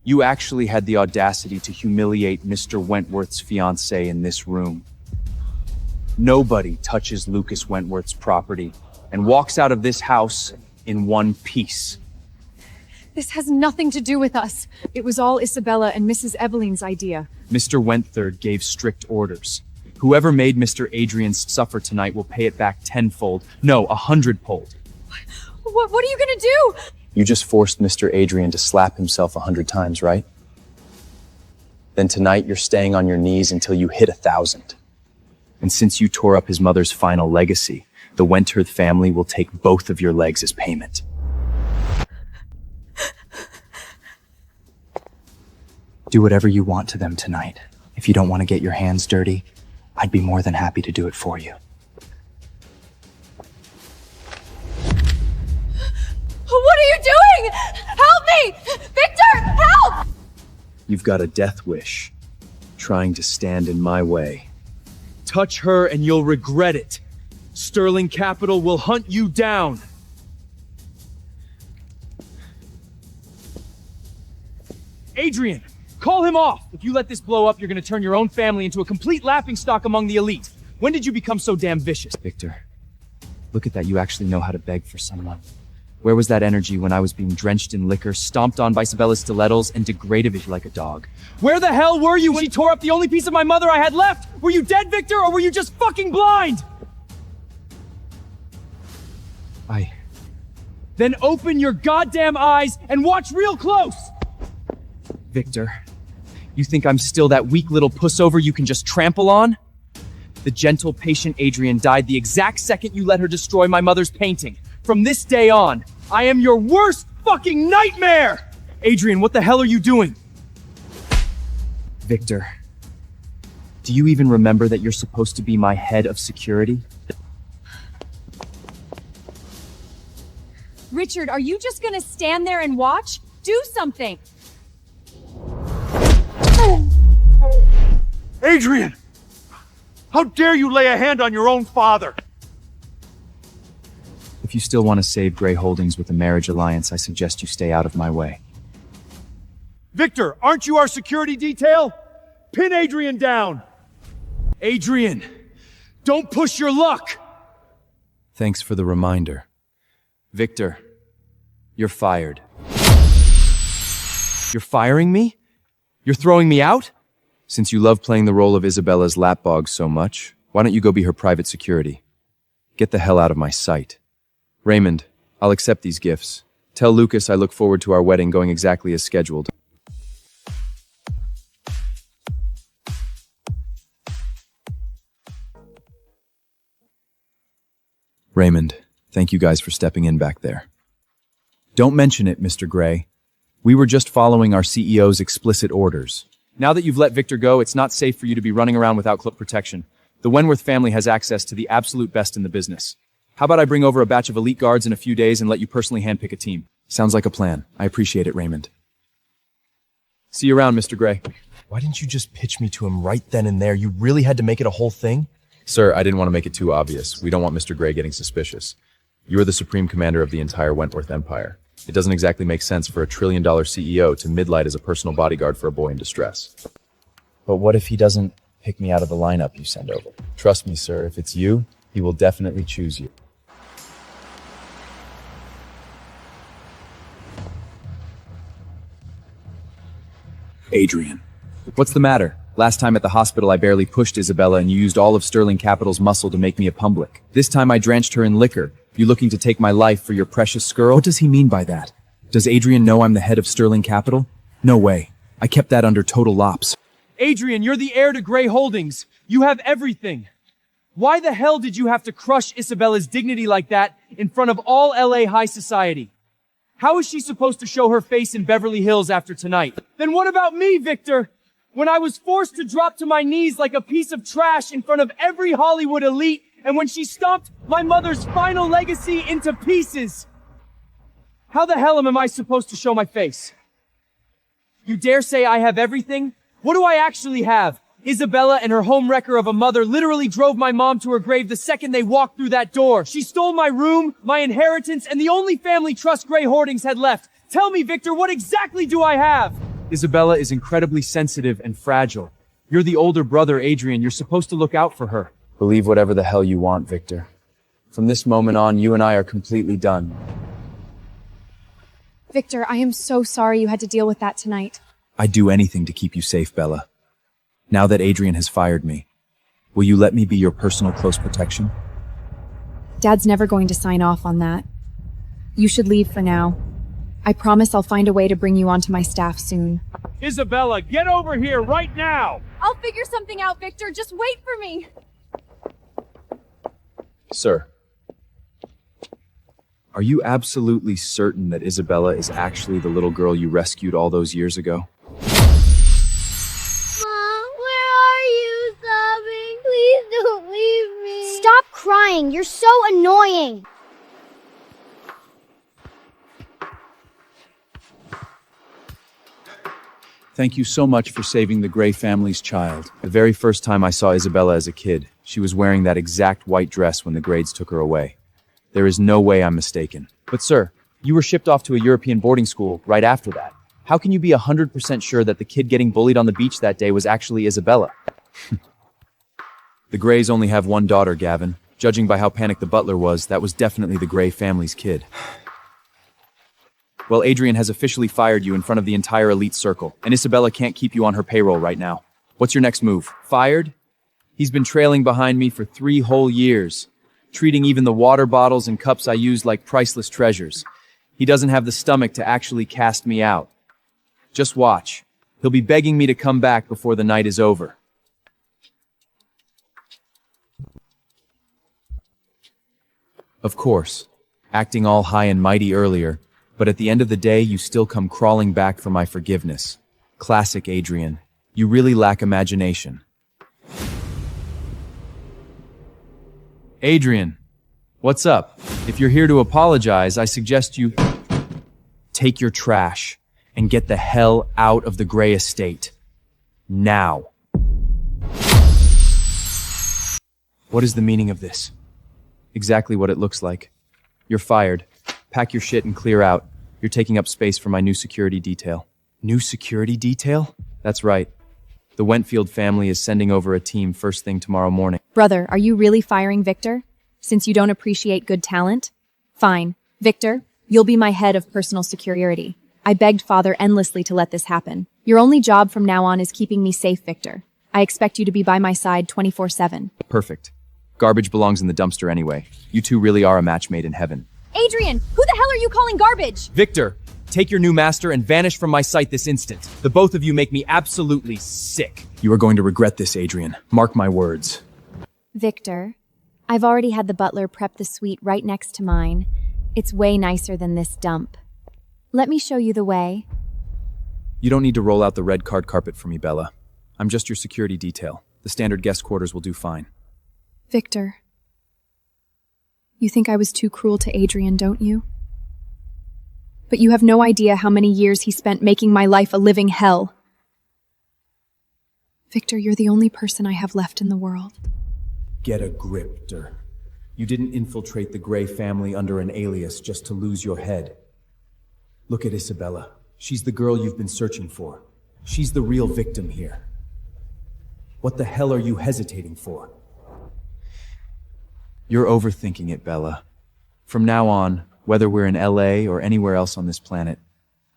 You actually had the audacity to humiliate Mr. Wentworth's fiancée in this room. Nobody touches Lucas Wentworth's property and walks out of this house in one piece. This has nothing to do with us. It was all Isabella and Mrs. Evelyn's idea. Mr. Wentworth gave strict orders. Whoever made Mr. Adrian suffer tonight will pay it back tenfold. No, 100-fold. What are you gonna do? You just forced Mr. Adrian to slap himself 100 times, right? Then tonight you're staying on your knees until you hit 1,000. And since you tore up his mother's final legacy, the Wentworth family will take both of your legs as payment. Do whatever you want to them tonight. If you don't want to get your hands dirty, I'd be more than happy to do it for you. What are you doing? Help me! Victor, help! You've got a death wish, trying to stand in my way. Touch her and you'll regret it. Sterling Capital will hunt you down. Adrian, call him off! If you let this blow up, you're gonna turn your own family into a complete laughingstock among the elite. When did you become so damn vicious? Victor, look at that. You actually know how to beg for someone. Where was that energy when I was being drenched in liquor, stomped on by Isabella's stilettos, and degraded like a dog? Where the hell were you when she tore up the only piece of my mother I had left? Were you dead, Victor, or were you just fucking blind? Then open your goddamn eyes and watch real close! Victor, you think I'm still that weak little pussover you can just trample on? The gentle, patient Adrian died the exact second you let her destroy my mother's painting. From this day on, I am your worst fucking nightmare! Adrian, what the hell are you doing? Victor, do you even remember that you're supposed to be my head of security? Richard, are you just gonna stand there and watch? Do something! Adrian! How dare you lay a hand on your own father? If you still want to save Gray Holdings with a marriage alliance, I suggest you stay out of my way. Victor, aren't you our security detail? Pin Adrian down! Adrian, don't push your luck! Thanks for the reminder. Victor, you're fired. You're firing me? You're throwing me out? Since you love playing the role of Isabella's lapdog so much, why don't you go be her private security? Get the hell out of my sight. Raymond, I'll accept these gifts. Tell Lucas I look forward to our wedding going exactly as scheduled. Raymond, thank you guys for stepping in back there. Don't mention it, Mr. Gray. We were just following our CEO's explicit orders. Now that you've let Victor go, it's not safe for you to be running around without cloak protection. The Wentworth family has access to the absolute best in the business. How about I bring over a batch of elite guards in a few days and let you personally handpick a team? Sounds like a plan. I appreciate it, Raymond. See you around, Mr. Gray. Why didn't you just pitch me to him right then and there? You really had to make it a whole thing? Sir, I didn't want to make it too obvious. We don't want Mr. Gray getting suspicious. You are the supreme commander of the entire Wentworth Empire. It doesn't exactly make sense for a trillion-dollar CEO to midlight as a personal bodyguard for a boy in distress. But what if he doesn't pick me out of the lineup you send over? Trust me, sir, if it's you, he will definitely choose you. Adrian. What's the matter? Last time at the hospital, I barely pushed Isabella and you used all of Sterling Capital's muscle to make me a public. This time I drenched her in liquor. You looking to take my life for your precious skirl? What does he mean by that? Does Adrian know I'm the head of Sterling Capital? No way. I kept that under total lops. Adrian, you're the heir to Gray Holdings. You have everything. Why the hell did you have to crush Isabella's dignity like that in front of all LA high society? How is she supposed to show her face in Beverly Hills after tonight? Then what about me, Victor? When I was forced to drop to my knees like a piece of trash in front of every Hollywood elite, and when she stomped my mother's final legacy into pieces. How the hell am I supposed to show my face? You dare say I have everything? What do I actually have? Isabella and her homewrecker of a mother literally drove my mom to her grave the second they walked through that door. She stole my room, my inheritance, and the only family trust Gray Holdings had left. Tell me, Victor, what exactly do I have? Isabella is incredibly sensitive and fragile. You're the older brother, Adrian. You're supposed to look out for her. Believe whatever the hell you want, Victor. From this moment on, you and I are completely done. Victor, I am so sorry you had to deal with that tonight. I'd do anything to keep you safe, Bella. Now that Adrian has fired me, will you let me be your personal close protection? Dad's never going to sign off on that. You should leave for now. I promise I'll find a way to bring you onto my staff soon. Isabella, get over here right now! I'll figure something out, Victor. Just wait for me. Sir, are you absolutely certain that Isabella is actually the little girl you rescued all those years ago? Mom, where are you, sobbing? Please don't leave me. Stop crying. You're so annoying. Thank you so much for saving the Gray family's child. The very first time I saw Isabella as a kid, she was wearing that exact white dress when the Grades took her away. There is no way I'm mistaken. But sir, you were shipped off to a European boarding school right after that. How can you be 100% sure that the kid getting bullied on the beach that day was actually Isabella? The Grays only have one daughter, Gavin. Judging by how panicked the butler was, that was definitely the Gray family's kid. Well, Adrian has officially fired you in front of the entire elite circle, and Isabella can't keep you on her payroll right now. What's your next move? Fired? He's been trailing behind me for 3 whole years, treating even the water bottles and cups I used like priceless treasures. He doesn't have the stomach to actually cast me out. Just watch. He'll be begging me to come back before the night is over. Of course, acting all high and mighty earlier, but at the end of the day, you still come crawling back for my forgiveness. Classic Adrian. You really lack imagination. Adrian, what's up? If you're here to apologize, I suggest you take your trash and get the hell out of the Gray estate. Now. What is the meaning of this? exactly what it looks like. You're fired. Pack your shit and clear out. You're taking up space for my new security detail. New security detail? That's right. The Wentfield family is sending over a team first thing tomorrow morning. Brother, are you really firing Victor? Since you don't appreciate good talent? Fine. Victor, you'll be my head of personal security. I begged Father endlessly to let this happen. Your only job from now on is keeping me safe, Victor. I expect you to be by my side 24/7. Perfect. Garbage belongs in the dumpster anyway. You two really are a match made in heaven. Adrian, who the hell are you calling garbage? Victor, take your new master and vanish from my sight this instant. The both of you make me absolutely sick. You are going to regret this, Adrian. Mark my words. Victor, I've already had the butler prep the suite right next to mine. It's way nicer than this dump. Let me show you the way. You don't need to roll out the red card carpet for me, Bella. I'm just your security detail. The standard guest quarters will do fine. Victor, you think I was too cruel to Adrian, don't you? But you have no idea how many years he spent making my life a living hell. Victor, you're the only person I have left in the world. Get a grip, Dur. You didn't infiltrate the Gray family under an alias just to lose your head. Look at Isabella. She's the girl you've been searching for. She's the real victim here. What the hell are you hesitating for? You're overthinking it, Bella. From now on, whether we're in LA or anywhere else on this planet,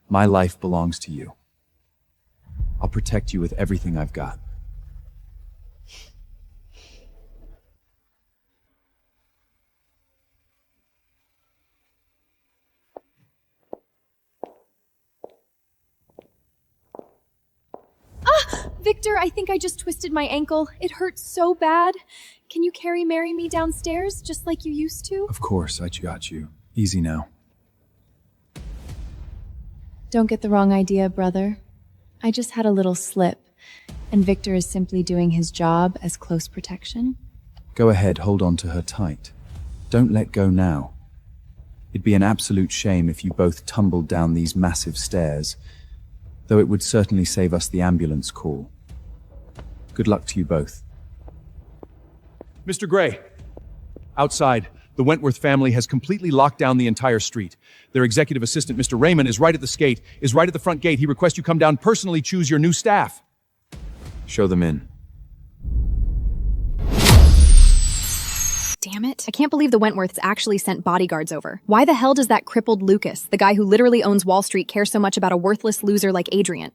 my life belongs to you. I'll protect you with everything I've got. Victor, I think I just twisted my ankle. It hurts so bad. Can you marry me downstairs, just like you used to? Of course, I got you. Easy now. Don't get the wrong idea, brother. I just had a little slip, and Victor is simply doing his job as close protection. Go ahead, hold on to her tight. Don't let go now. It'd be an absolute shame if you both tumbled down these massive stairs, though it would certainly save us the ambulance call. Good luck to you both. Mr. Gray, outside, the Wentworth family has completely locked down the entire street. Their executive assistant, Mr. Raymond, is right at the front gate. He requests you come down personally choose your new staff. Show them in. Damn it. I can't believe the Wentworths actually sent bodyguards over. Why the hell does that crippled Lucas, the guy who literally owns Wall Street, care so much about a worthless loser like Adrian?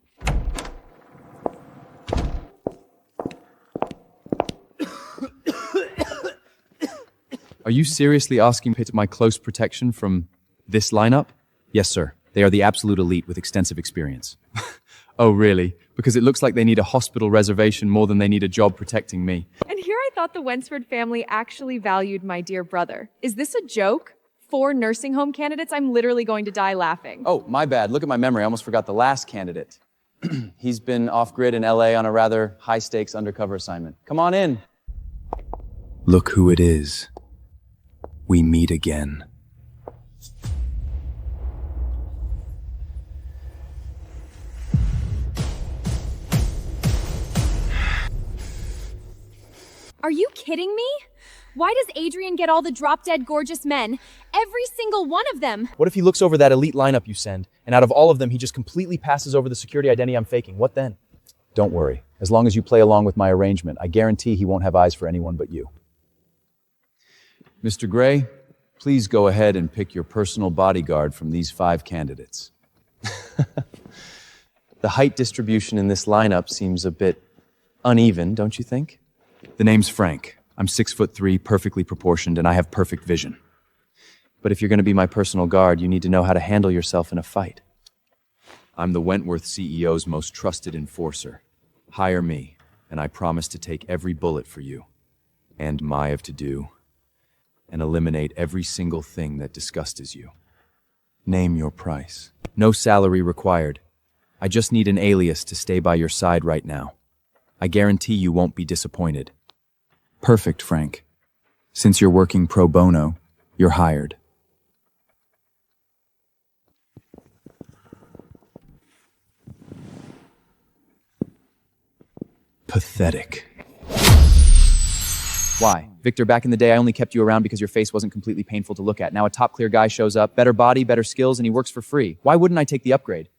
Are you seriously asking me to my close protection from this lineup? Yes, sir. They are the absolute elite with extensive experience. Oh, really? Because it looks like they need a hospital reservation more than they need a job protecting me. And here I thought the Wensford family actually valued my dear brother. Is this a joke? 4 nursing home candidates? I'm literally going to die laughing. Oh, my bad. Look at my memory. I almost forgot the last candidate. He's been off-grid in LA on a rather high-stakes undercover assignment. Come on in. Look who it is. We meet again. Are you kidding me? Why does Adrian get all the drop-dead gorgeous men? Every single one of them! What if he looks over that elite lineup you send, and out of all of them, he just completely passes over the security identity I'm faking? What then? Don't worry. As long as you play along with my arrangement, I guarantee he won't have eyes for anyone but you. Mr. Gray, please go ahead and pick your personal bodyguard from these 5 candidates. The height distribution in this lineup seems a bit uneven, don't you think? The name's Frank. I'm 6'3", perfectly proportioned, and I have perfect vision. But if you're going to be my personal guard, you need to know how to handle yourself in a fight. I'm the Wentworth CEO's most trusted enforcer. Hire me, and I promise to take every bullet for you. And my of to do. And eliminate every single thing that disgusts you. Name your price. No salary required. I just need an alias to stay by your side right now. I guarantee you won't be disappointed. Perfect, Frank. Since you're working pro bono, you're hired. Pathetic. Why? Victor, back in the day, I only kept you around because your face wasn't completely painful to look at. Now a top clear guy shows up, better body, better skills, and he works for free. Why wouldn't I take the upgrade?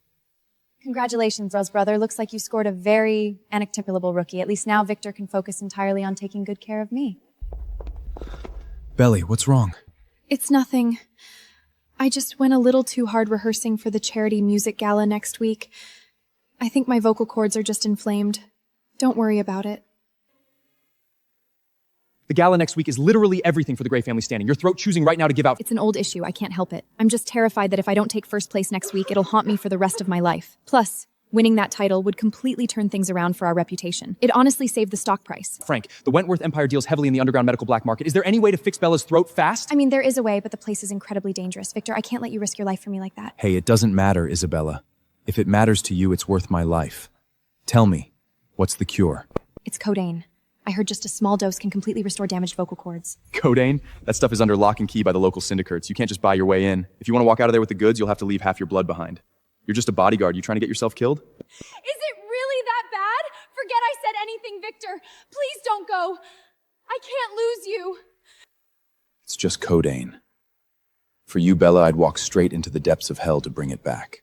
Congratulations, Rose brother. Looks like you scored a very unacceptable rookie. At least now Victor can focus entirely on taking good care of me. Belly, what's wrong? It's nothing. I just went a little too hard rehearsing for the charity music gala next week. I think my vocal cords are just inflamed. Don't worry about it. The gala next week is literally everything for the Gray family standing. Your throat choosing right now to give out. It's an old issue. I can't help it. I'm just terrified that if I don't take first place next week, it'll haunt me for the rest of my life. Plus, winning that title would completely turn things around for our reputation. It honestly saved the stock price. Frank, the Wentworth Empire deals heavily in the underground medical black market. Is there any way to fix Bella's throat fast? I mean, there is a way, but the place is incredibly dangerous. Victor, I can't let you risk your life for me like that. Hey, it doesn't matter, Isabella. If it matters to you, it's worth my life. Tell me, what's the cure? It's codeine. I heard just a small dose can completely restore damaged vocal cords. Codeine? That stuff is under lock and key by the local syndicates. You can't just buy your way in. If you want to walk out of there with the goods, you'll have to leave half your blood behind. You're just a bodyguard. You trying to get yourself killed? Is it really that bad? Forget I said anything, Victor. Please don't go. I can't lose you. It's just codeine. For you, Bella, I'd walk straight into the depths of hell to bring it back.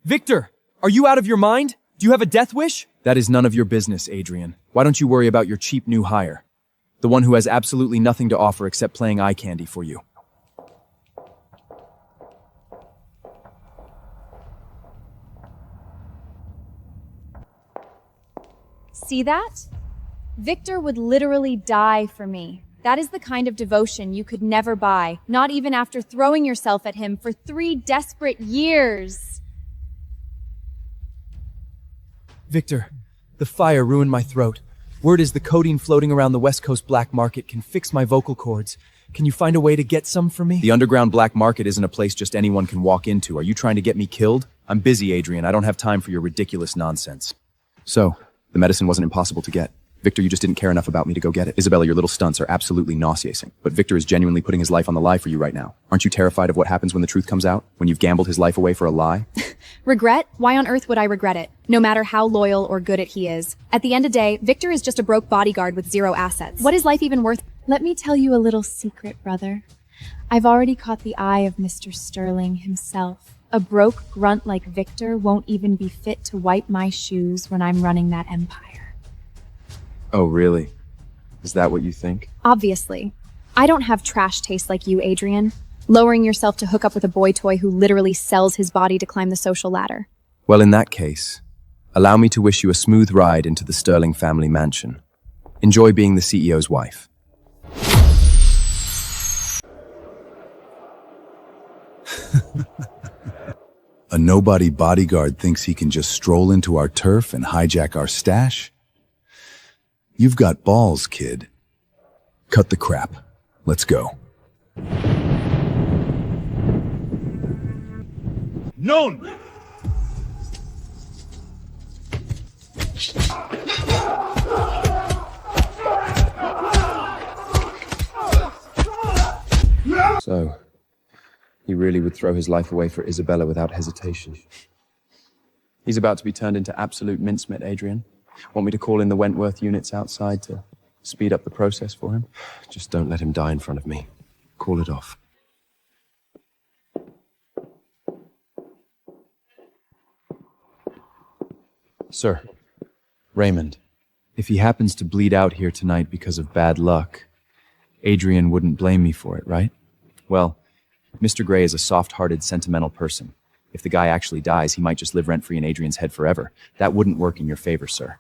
Victor, are you out of your mind? Do you have a death wish? That is none of your business, Adrian. Why don't you worry about your cheap new hire? The one who has absolutely nothing to offer except playing eye candy for you. See that? Victor would literally die for me. That is the kind of devotion you could never buy, not even after throwing yourself at him for 3 desperate years. Victor, the fire ruined my throat. Word is the codeine floating around the West Coast black market can fix my vocal cords. Can you find a way to get some for me? The underground black market isn't a place just anyone can walk into. Are you trying to get me killed? I'm busy, Adrian. I don't have time for your ridiculous nonsense. So, the medicine wasn't impossible to get. Victor, you just didn't care enough about me to go get it. Isabella, your little stunts are absolutely nauseating. But Victor is genuinely putting his life on the line for you right now. Aren't you terrified of what happens when the truth comes out? When you've gambled his life away for a lie? Regret? Why on earth would I regret it? No matter how loyal or good at he is. At the end of the day, Victor is just a broke bodyguard with 0 assets. What is life even worth? Let me tell you a little secret, brother. I've already caught the eye of Mr. Sterling himself. A broke grunt like Victor won't even be fit to wipe my shoes when I'm running that empire. Oh, really? Is that what you think? Obviously. I don't have trash taste like you, Adrian. Lowering yourself to hook up with a boy toy who literally sells his body to climb the social ladder. Well, in that case, allow me to wish you a smooth ride into the Sterling family mansion. Enjoy being the CEO's wife. A nobody bodyguard thinks he can just stroll into our turf and hijack our stash? You've got balls, kid. Cut the crap. Let's go. Known! So, he really would throw his life away for Isabella without hesitation. He's about to be turned into absolute mincemeat, Adrian. Want me to call in the Wentworth units outside to speed up the process for him? Just don't let him die in front of me. Call it off. Sir, Raymond, if he happens to bleed out here tonight because of bad luck, Adrian wouldn't blame me for it, right? Well, Mr. Gray is a soft-hearted, sentimental person. If the guy actually dies, he might just live rent-free in Adrian's head forever. That wouldn't work in your favor, sir.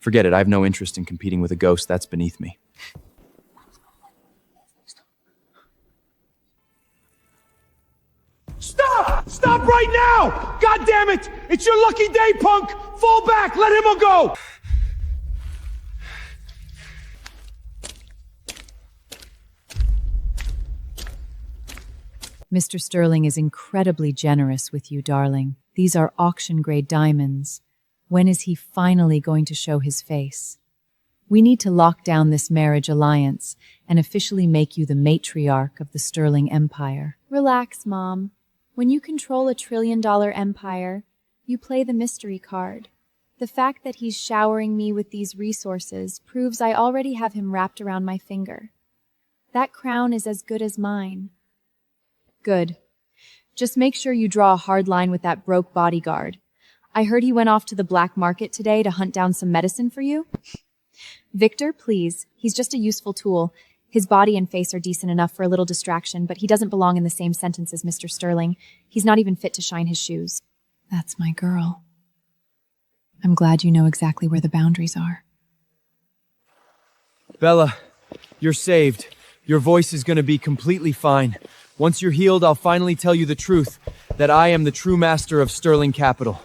Forget it, I have no interest in competing with a ghost. That's beneath me. Stop! Stop right now! God damn it! It's your lucky day, punk! Fall back! Let him go! Mr. Sterling is incredibly generous with you, darling. These are auction-grade diamonds. When is he finally going to show his face? We need to lock down this marriage alliance and officially make you the matriarch of the Sterling Empire. Relax, Mom. When you control $1 trillion empire, you play the mystery card. The fact that he's showering me with these resources proves I already have him wrapped around my finger. That crown is as good as mine. Good. Just make sure you draw a hard line with that broke bodyguard. I heard he went off to the black market today to hunt down some medicine for you. Victor, please. He's just a useful tool. His body and face are decent enough for a little distraction, but he doesn't belong in the same sentence as Mr. Sterling. He's not even fit to shine his shoes. That's my girl. I'm glad you know exactly where the boundaries are. Bella, you're saved. Your voice is going to be completely fine. Once you're healed, I'll finally tell you the truth, that I am the true master of Sterling Capital.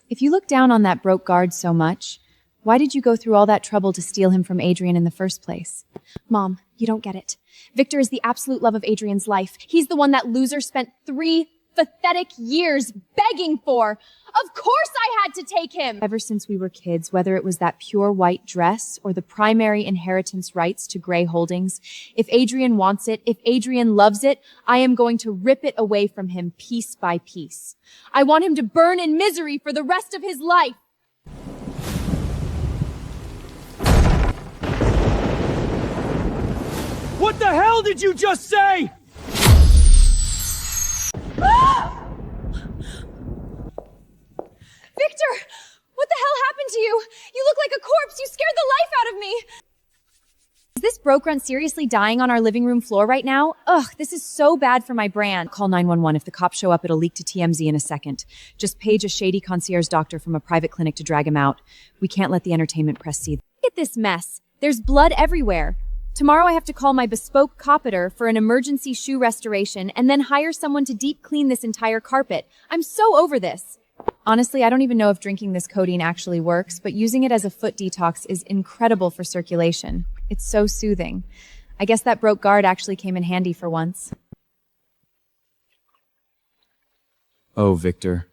If you look down on that broke guard so much, why did you go through all that trouble to steal him from Adrian in the first place? Mom, you don't get it. Victor is the absolute love of Adrian's life. He's the one that loser spent 3 pathetic years begging for. Of course I had to take him! Ever since we were kids, whether it was that pure white dress or the primary inheritance rights to Gray Holdings, if Adrian wants it, if Adrian loves it, I am going to rip it away from him piece by piece. I want him to burn in misery for the rest of his life. What the hell did you just say? Victor! What the hell happened to you? You look like a corpse! You scared the life out of me! Is this broke runt seriously dying on our living room floor right now? Ugh, this is so bad for my brand. Call 911. If the cops show up, it'll leak to TMZ in a second. Just page a shady concierge doctor from a private clinic to drag him out. We can't let the entertainment press see. Look at this mess. There's blood everywhere. Tomorrow I have to call my bespoke carpenter for an emergency shoe restoration and then hire someone to deep clean this entire carpet. I'm so over this. Honestly, I don't even know if drinking this codeine actually works, but using it as a foot detox is incredible for circulation. It's so soothing. I guess that broke guard actually came in handy for once. Oh, Victor.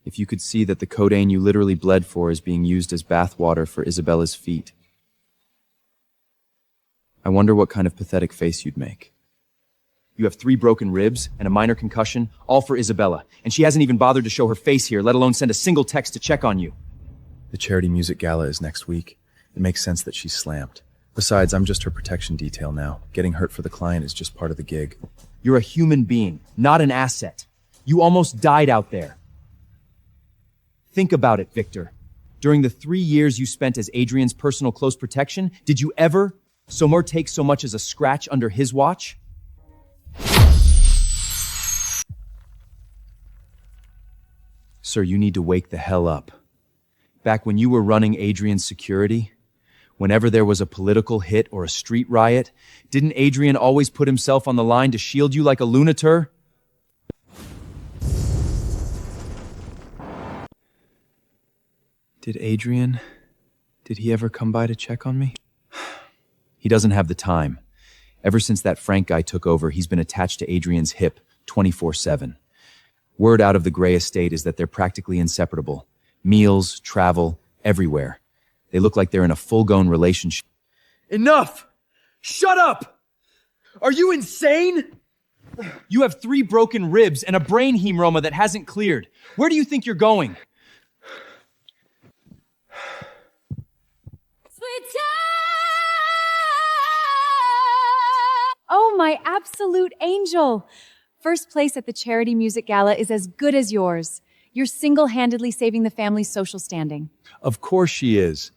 If you could see that the codeine you literally bled for is being used as bathwater for Isabella's feet. I wonder what kind of pathetic face you'd make. You have 3 broken ribs and a minor concussion, all for Isabella, and she hasn't even bothered to show her face here, let alone send a single text to check on you. The charity music gala is next week. It makes sense that she's slammed. Besides, I'm just her protection detail now. Getting hurt for the client is just part of the gig. You're a human being, not an asset. You almost died out there. Think about it, Victor. During the 3 years you spent as Adrian's personal close protection, did you ever take so much as a scratch under his watch? Sir, you need to wake the hell up. Back when you were running Adrian's security, whenever there was a political hit or a street riot, didn't Adrian always put himself on the line to shield you like a lunator? Did he ever come by to check on me? He doesn't have the time. Ever since that Frank guy took over, he's been attached to Adrian's hip 24/7. Word out of the Gray estate is that they're practically inseparable. Meals, travel, everywhere. They look like they're in a full-grown relationship. Enough! Shut up! Are you insane? You have 3 broken ribs and a brain hematoma that hasn't cleared. Where do you think you're going? Oh, my absolute angel! First place at the charity music gala is as good as yours. You're single-handedly saving the family's social standing. Of course she is.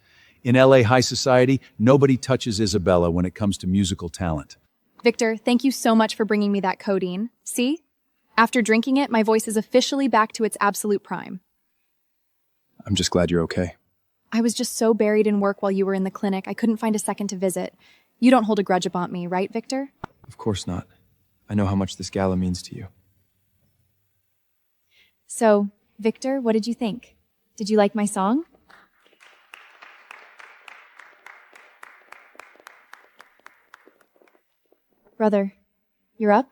In LA high society, nobody touches Isabella when it comes to musical talent. Victor, thank you so much for bringing me that codeine. See? After drinking it, my voice is officially back to its absolute prime. I'm just glad you're okay. I was just so buried in work while you were in the clinic, I couldn't find a second to visit. You don't hold a grudge about me, right, Victor? Of course not. I know how much this gala means to you. So, Victor, what did you think? Did you like my song? Brother, you're up?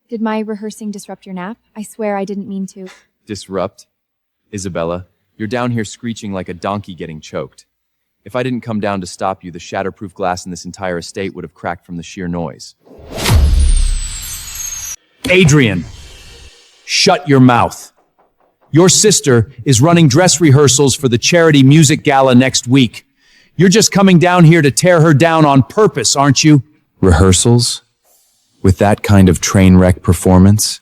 Did my rehearsing disrupt your nap? I swear I didn't mean to. Disrupt? Isabella, you're down here screeching like a donkey getting choked. If I didn't come down to stop you, the shatterproof glass in this entire estate would have cracked from the sheer noise. Adrian! Shut your mouth! Your sister is running dress rehearsals for the charity music gala next week. You're just coming down here to tear her down on purpose, aren't you? Rehearsals? With that kind of train wreck performance?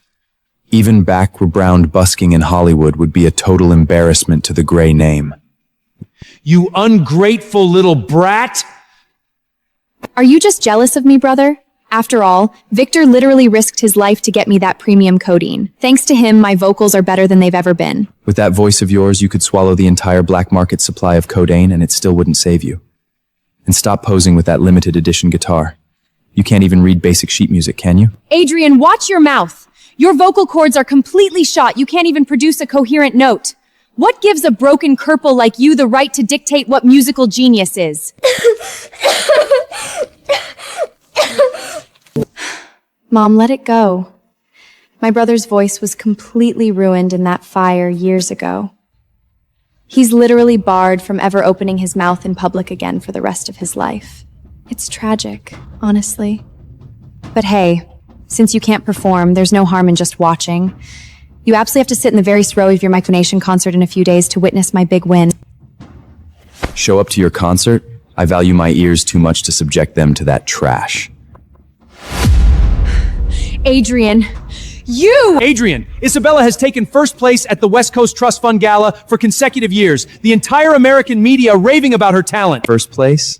Even background busking in Hollywood would be a total embarrassment to the Gray name. You ungrateful little brat! Are you just jealous of me, brother? After all, Victor literally risked his life to get me that premium codeine. Thanks to him, my vocals are better than they've ever been. With that voice of yours, you could swallow the entire black market supply of codeine and it still wouldn't save you. And stop posing with that limited edition guitar. You can't even read basic sheet music, can you? Adrian, watch your mouth! Your vocal cords are completely shot. You can't even produce a coherent note. What gives a broken cripple like you the right to dictate what musical genius is? Mom, let it go. My brother's voice was completely ruined in that fire years ago. He's literally barred from ever opening his mouth in public again for the rest of his life. It's tragic, honestly. But hey, since you can't perform, there's no harm in just watching. You absolutely have to sit in the very row of your Micronation concert in a few days to witness my big win. Show up to your concert? I value my ears too much to subject them to that trash. Adrian, you! Adrian, Isabella has taken first place at the West Coast Trust Fund Gala for consecutive years. The entire American media raving about her talent. First place?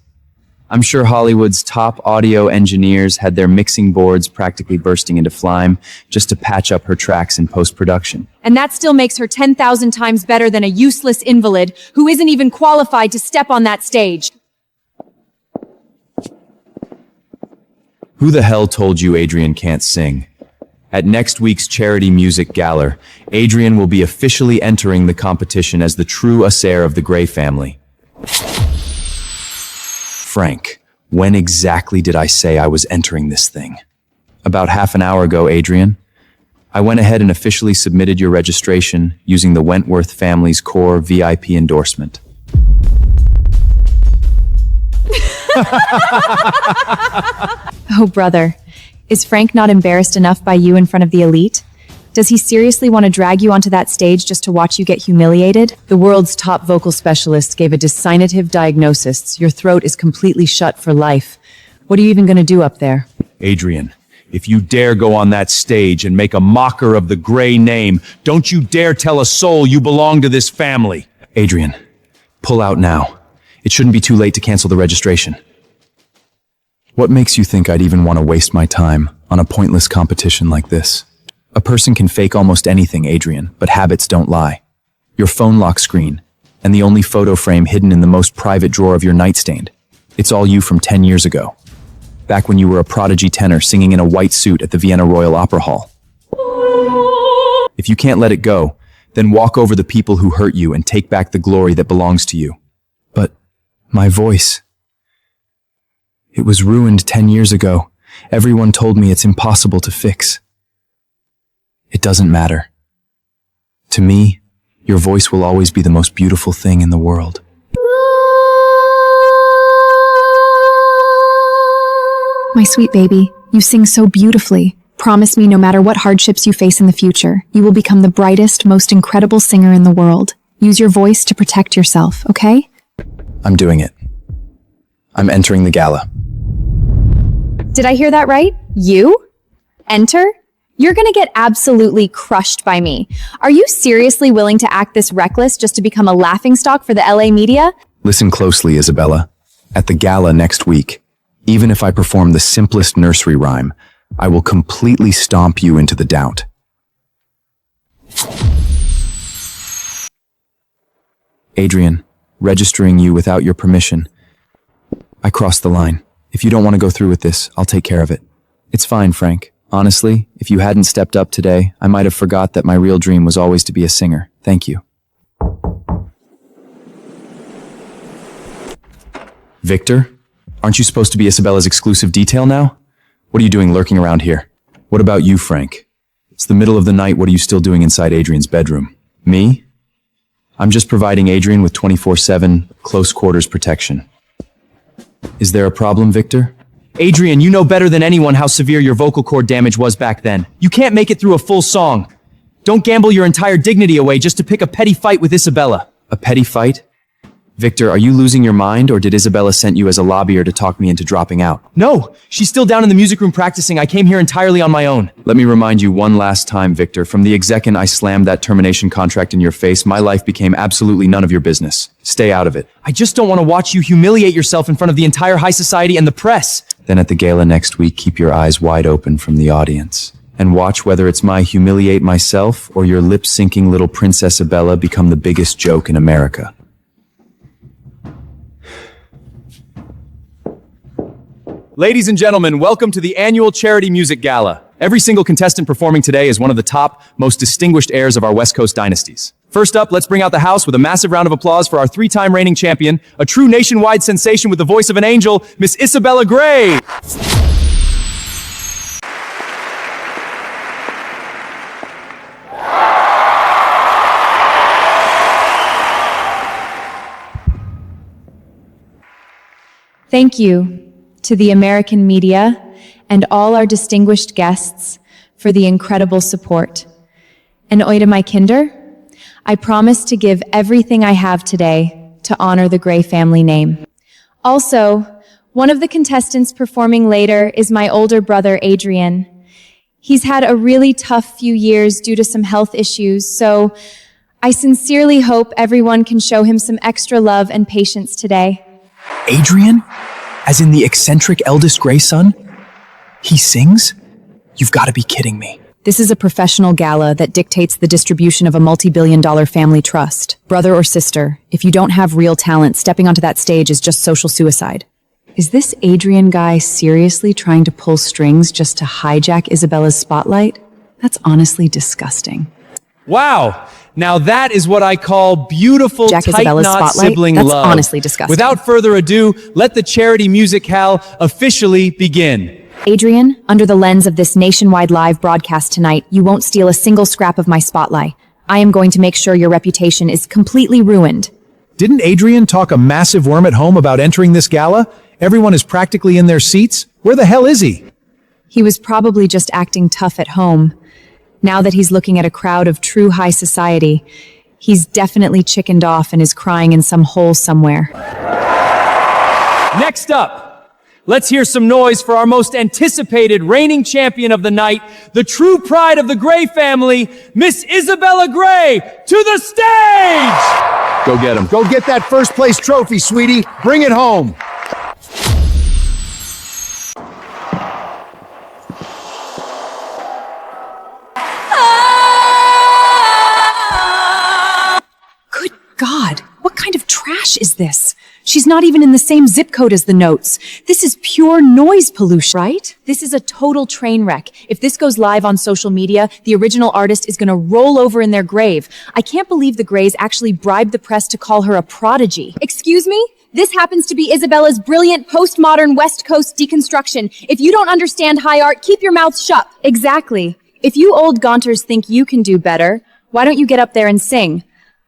I'm sure Hollywood's top audio engineers had their mixing boards practically bursting into flame just to patch up her tracks in post-production. And that still makes her 10,000 times better than a useless invalid who isn't even qualified to step on that stage. Who the hell told you Adrian can't sing? At next week's charity music gala, Adrian will be officially entering the competition as the true heir of the Gray family. Frank, when exactly did I say I was entering this thing? About half an hour ago, Adrian. I went ahead and officially submitted your registration using the Wentworth family's core VIP endorsement. Oh, brother. Is Frank not embarrassed enough by you in front of the elite? Does he seriously want to drag you onto that stage just to watch you get humiliated? The world's top vocal specialist gave a designative diagnosis. Your throat is completely shut for life. What are you even going to do up there? Adrian, if you dare go on that stage and make a mocker of the Gray name, don't you dare tell a soul you belong to this family. Adrian, pull out now. It shouldn't be too late to cancel the registration. What makes you think I'd even want to waste my time on a pointless competition like this? A person can fake almost anything, Adrian, but habits don't lie. Your phone lock screen, and the only photo frame hidden in the most private drawer of your nightstand. It's all you from 10 years ago. Back when you were a prodigy tenor singing in a white suit at the Vienna Royal Opera Hall. If you can't let it go, then walk over the people who hurt you and take back the glory that belongs to you. But my voice... it was ruined 10 years ago. Everyone told me it's impossible to fix. It doesn't matter. To me, your voice will always be the most beautiful thing in the world. My sweet baby, you sing so beautifully. Promise me no matter what hardships you face in the future, you will become the brightest, most incredible singer in the world. Use your voice to protect yourself, okay? I'm doing it. I'm entering the gala. Did I hear that right? You? Enter? You're gonna get absolutely crushed by me. Are you seriously willing to act this reckless just to become a laughingstock for the LA media? Listen closely, Isabella. At the gala next week, even if I perform the simplest nursery rhyme, I will completely stomp you into the doubt. Adrian, registering you without your permission. I crossed the line. If you don't want to go through with this, I'll take care of it. It's fine, Frank. Honestly, if you hadn't stepped up today, I might have forgot that my real dream was always to be a singer. Thank you. Victor? Aren't you supposed to be Isabella's exclusive detail now? What are you doing lurking around here? What about you, Frank? It's the middle of the night. What are you still doing inside Adrian's bedroom? Me? I'm just providing Adrian with 24/7 close quarters protection. Is there a problem, Victor? Adrian, you know better than anyone how severe your vocal cord damage was back then. You can't make it through a full song. Don't gamble your entire dignity away just to pick a petty fight with Isabella. A petty fight? Victor, are you losing your mind, or did Isabella send you as a lobbyer to talk me into dropping out? No, she's still down in the music room practicing. I came here entirely on my own. Let me remind you one last time, Victor. From the execund I slammed that termination contract in your face, my life became absolutely none of your business. Stay out of it. I just don't want to watch you humiliate yourself in front of the entire high society and the press. Then at the gala next week, keep your eyes wide open from the audience. And watch whether it's my humiliate myself or your lip-syncing little Princess Isabella become the biggest joke in America. Ladies and gentlemen, welcome to the annual Charity Music Gala. Every single contestant performing today is one of the top, most distinguished heirs of our West Coast dynasties. First up, let's bring out the house with a massive round of applause for our three-time reigning champion, a true nationwide sensation with the voice of an angel, Miss Isabella Gray. Thank you to the American media and all our distinguished guests for the incredible support. And oida my kinder, I promise to give everything I have today to honor the Gray family name. Also, one of the contestants performing later is my older brother, Adrian. He's had a really tough few years due to some health issues, so I sincerely hope everyone can show him some extra love and patience today. Adrian? As in the eccentric eldest Gray son? He sings? You've got to be kidding me. This is a professional gala that dictates the distribution of a multi-billion-dollar family trust. Brother or sister, if you don't have real talent, stepping onto that stage is just social suicide. Is this Adrian guy seriously trying to pull strings just to hijack Isabella's spotlight? That's honestly disgusting. Wow! Now that is what I call beautiful, tight-knot sibling That's love. honestly disgusting. Without further ado, let the Charity Music-Hal officially begin. Adrian, under the lens of this nationwide live broadcast tonight, you won't steal a single scrap of my spotlight. I am going to make sure your reputation is completely ruined. Didn't Adrian talk a massive worm at home about entering this gala? Everyone is practically in their seats. Where the hell is he? He was probably just acting tough at home. Now that he's looking at a crowd of true high society, he's definitely chickened off and is crying in some hole somewhere. Next up, let's hear some noise for our most anticipated reigning champion of the night, the true pride of the Gray family, Miss Isabella Gray, to the stage! Go get him. Go get that first place trophy, sweetie. Bring it home. God, what kind of trash is this? She's not even in the same zip code as the notes. This is pure noise pollution, right? This is a total train wreck. If this goes live on social media, the original artist is gonna roll over in their grave. I can't believe the Grays actually bribed the press to call her a prodigy. Excuse me? This happens to be Isabella's brilliant postmodern West Coast deconstruction. If you don't understand high art, keep your mouth shut. Exactly. If you old gaunters think you can do better, why don't you get up there and sing?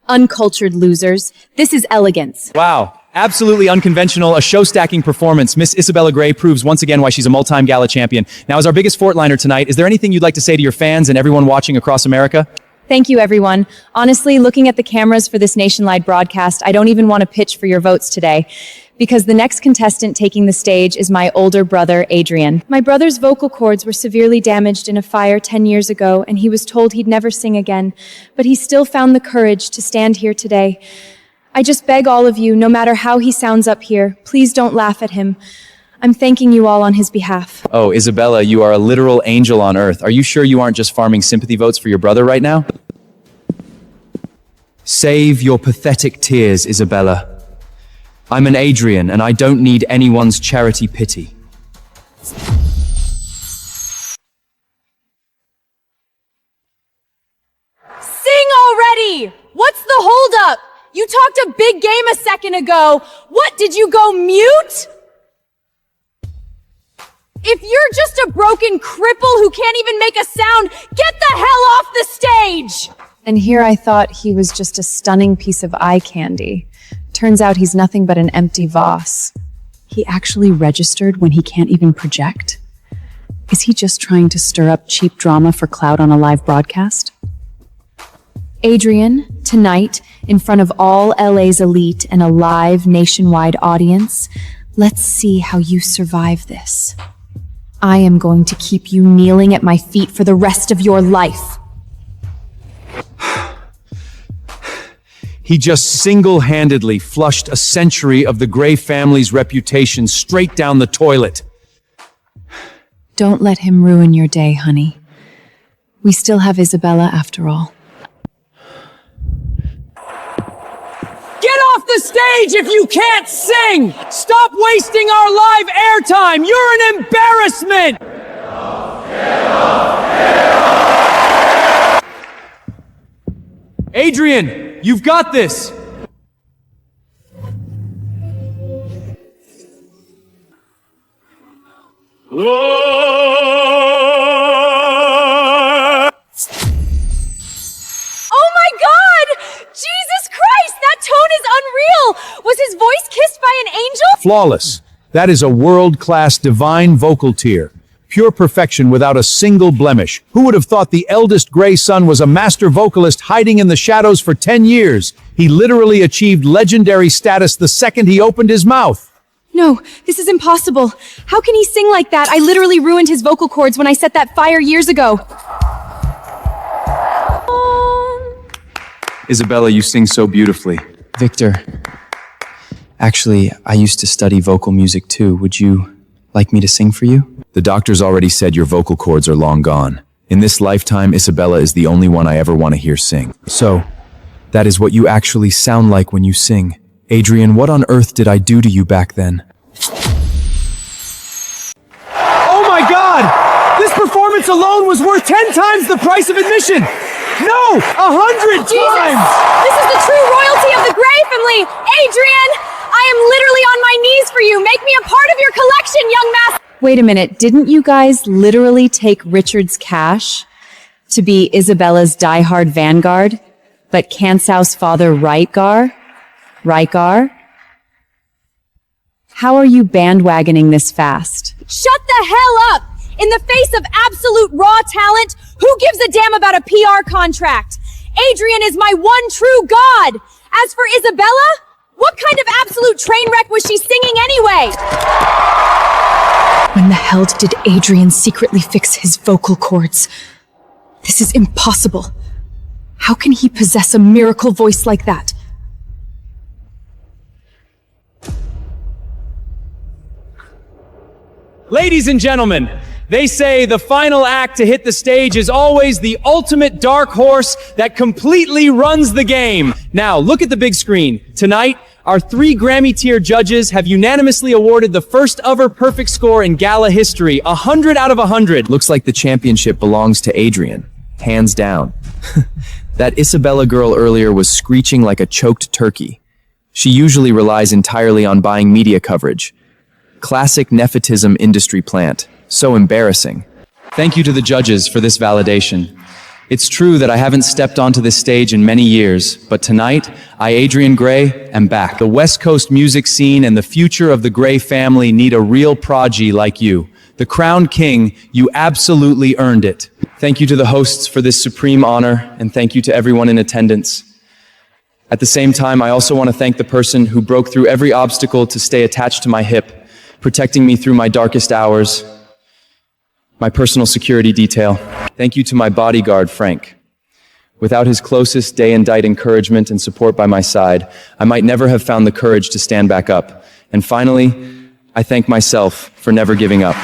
Uncultured losers. This is elegance. Wow. Absolutely unconventional, a show-stacking performance. Miss Isabella Gray proves once again why she's a multi-time gala champion. Now, as our biggest Fortliner tonight, is there anything you'd like to say to your fans and everyone watching across America? Thank you, everyone. Honestly, looking at the cameras for this nationwide broadcast, I don't even want to pitch for your votes today, because the next contestant taking the stage is my older brother, Adrian. My brother's vocal cords were severely damaged in a fire 10 years ago, and he was told he'd never sing again, but he still found the courage to stand here today. I just beg all of you, no matter how he sounds up here, please don't laugh at him. I'm thanking you all on his behalf. Oh, Isabella, you are a literal angel on earth. Are you sure you aren't just farming sympathy votes for your brother right now? Save your pathetic tears, Isabella. I'm an Adrian, and I don't need anyone's charity pity. Sing already! What's the holdup? You talked a big game a second ago. What, did you go mute? If you're just a broken cripple who can't even make a sound, get the hell off the stage! And here I thought he was just a stunning piece of eye candy. Turns out he's nothing but an empty vase. He actually registered when he can't even project? Is he just trying to stir up cheap drama for clout on a live broadcast? Adrian, tonight, in front of all LA's elite and a live nationwide audience, let's see how you survive this. I am going to keep you kneeling at my feet for the rest of your life. He just single-handedly flushed a century of the Gray family's reputation straight down the toilet. Don't let him ruin your day, honey. We still have Isabella after all. Get off the stage if you can't sing! Stop wasting our live airtime! You're an embarrassment! Adrian, you've got this! Oh my God! Jesus Christ, that tone is unreal! Was his voice kissed by an angel? Flawless. That is a world-class divine vocal tier. Pure perfection without a single blemish. Who would have thought the eldest Gray son was a master vocalist hiding in the shadows for 10 years? He literally achieved legendary status the second he opened his mouth. No, this is impossible. How can he sing like that? I literally ruined his vocal cords when I set that fire years ago. Isabella, you sing so beautifully. Victor, actually, I used to study vocal music too. Would you like me to sing for you? The doctors already said your vocal cords are long gone. In this lifetime, Isabella is the only one I ever want to hear sing. So, that is what you actually sound like when you sing. Adrian, what on earth did I do to you back then? Oh my God! This performance alone was worth 10 times the price of admission! No! 100 Jesus! times! This is the true royalty of the Gray family! Adrian! I am literally on my knees for you! Make me a part of your collection, young master! Wait a minute, didn't you guys literally take Richard's cash to be Isabella's diehard vanguard? But Kansau's father, Rygar? How are you bandwagoning this fast? Shut the hell up! In the face of absolute raw talent, who gives a damn about a PR contract? Adrian is my one true god! As for Isabella, what kind of absolute train wreck was she singing anyway? When the hell did Adrian secretly fix his vocal cords? This is impossible. How can he possess a miracle voice like that? Ladies and gentlemen, they say the final act to hit the stage is always the ultimate dark horse that completely runs the game. Now, look at the big screen. Tonight, our 3 Grammy-tier judges have unanimously awarded the first ever perfect score in gala history, 100 out of 100. Looks like the championship belongs to Adrian. Hands down. That Isabella girl earlier was screeching like a choked turkey. She usually relies entirely on buying media coverage. Classic nepotism industry plant. So embarrassing. Thank you to the judges for this validation. It's true that I haven't stepped onto this stage in many years, but tonight, I, Adrian Gray, am back. The West Coast music scene and the future of the Gray family need a real prodigy like you. The crowned king, you absolutely earned it. Thank you to the hosts for this supreme honor, and thank you to everyone in attendance. At the same time, I also want to thank the person who broke through every obstacle to stay attached to my hip, protecting me through my darkest hours. My personal security detail. Thank you to my bodyguard, Frank. Without his closest day and night encouragement and support by my side, I might never have found the courage to stand back up. And finally, I thank myself for never giving up.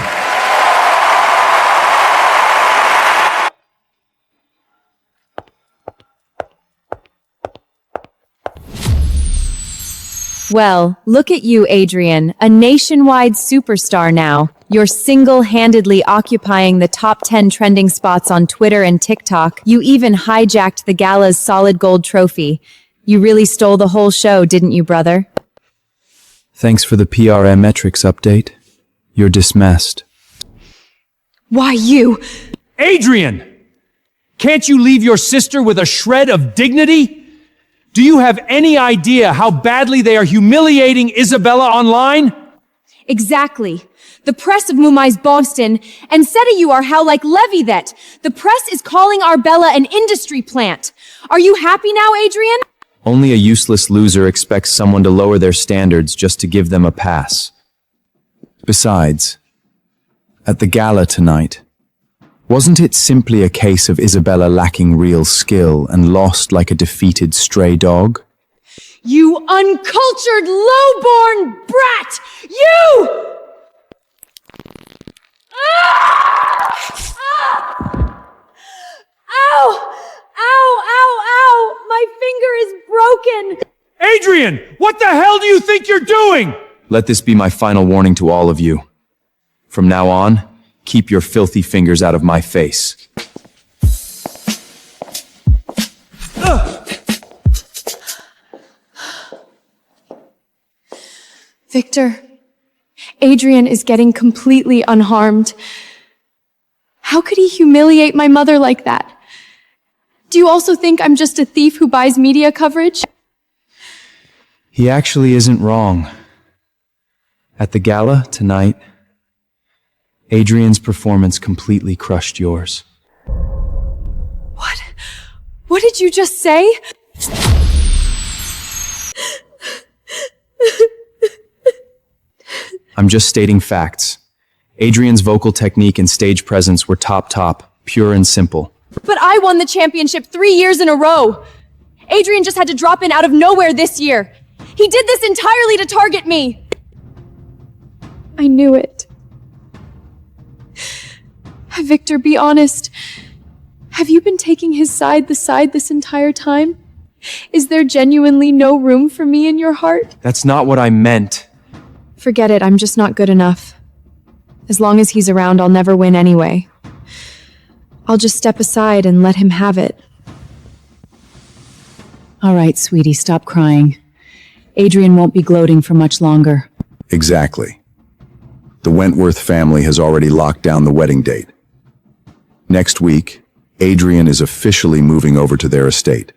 Well, look at you, Adrian, a nationwide superstar now. You're single-handedly occupying the top 10 trending spots on Twitter and TikTok. You even hijacked the gala's solid gold trophy. You really stole the whole show, didn't you, brother? Thanks for the PRM metrics update. You're dismissed. Why you? Adrian! Can't you leave your sister with a shred of dignity? Do you have any idea how badly they are humiliating Isabella online? Exactly. The press of Mumai's Boston, and said you are how like Levy that. The press is calling our Bella an industry plant. Are you happy now, Adrian? Only a useless loser expects someone to lower their standards just to give them a pass. Besides, at the gala tonight, wasn't it simply a case of Isabella lacking real skill and lost like a defeated stray dog? You uncultured, low-born brat! You! Ow! Ow, ow, ow! My finger is broken! Adrian, what the hell do you think you're doing? Let this be my final warning to all of you. From now on, keep your filthy fingers out of my face. Victor, Adrian is getting completely unharmed. How could he humiliate my mother like that? Do you also think I'm just a thief who buys media coverage? He actually isn't wrong. At the gala tonight, Adrian's performance completely crushed yours. What? What did you just say? I'm just stating facts. Adrian's vocal technique and stage presence were top, pure and simple. But I won the championship 3 years in a row! Adrian just had to drop in out of nowhere this year. He did this entirely to target me! I knew it. Victor, be honest. Have you been taking his side this entire time? Is there genuinely no room for me in your heart? That's not what I meant. Forget it, I'm just not good enough. As long as he's around, I'll never win anyway. I'll just step aside and let him have it. All right, sweetie, stop crying. Adrian won't be gloating for much longer. Exactly. The Wentworth family has already locked down the wedding date. Next week, Adrian is officially moving over to their estate.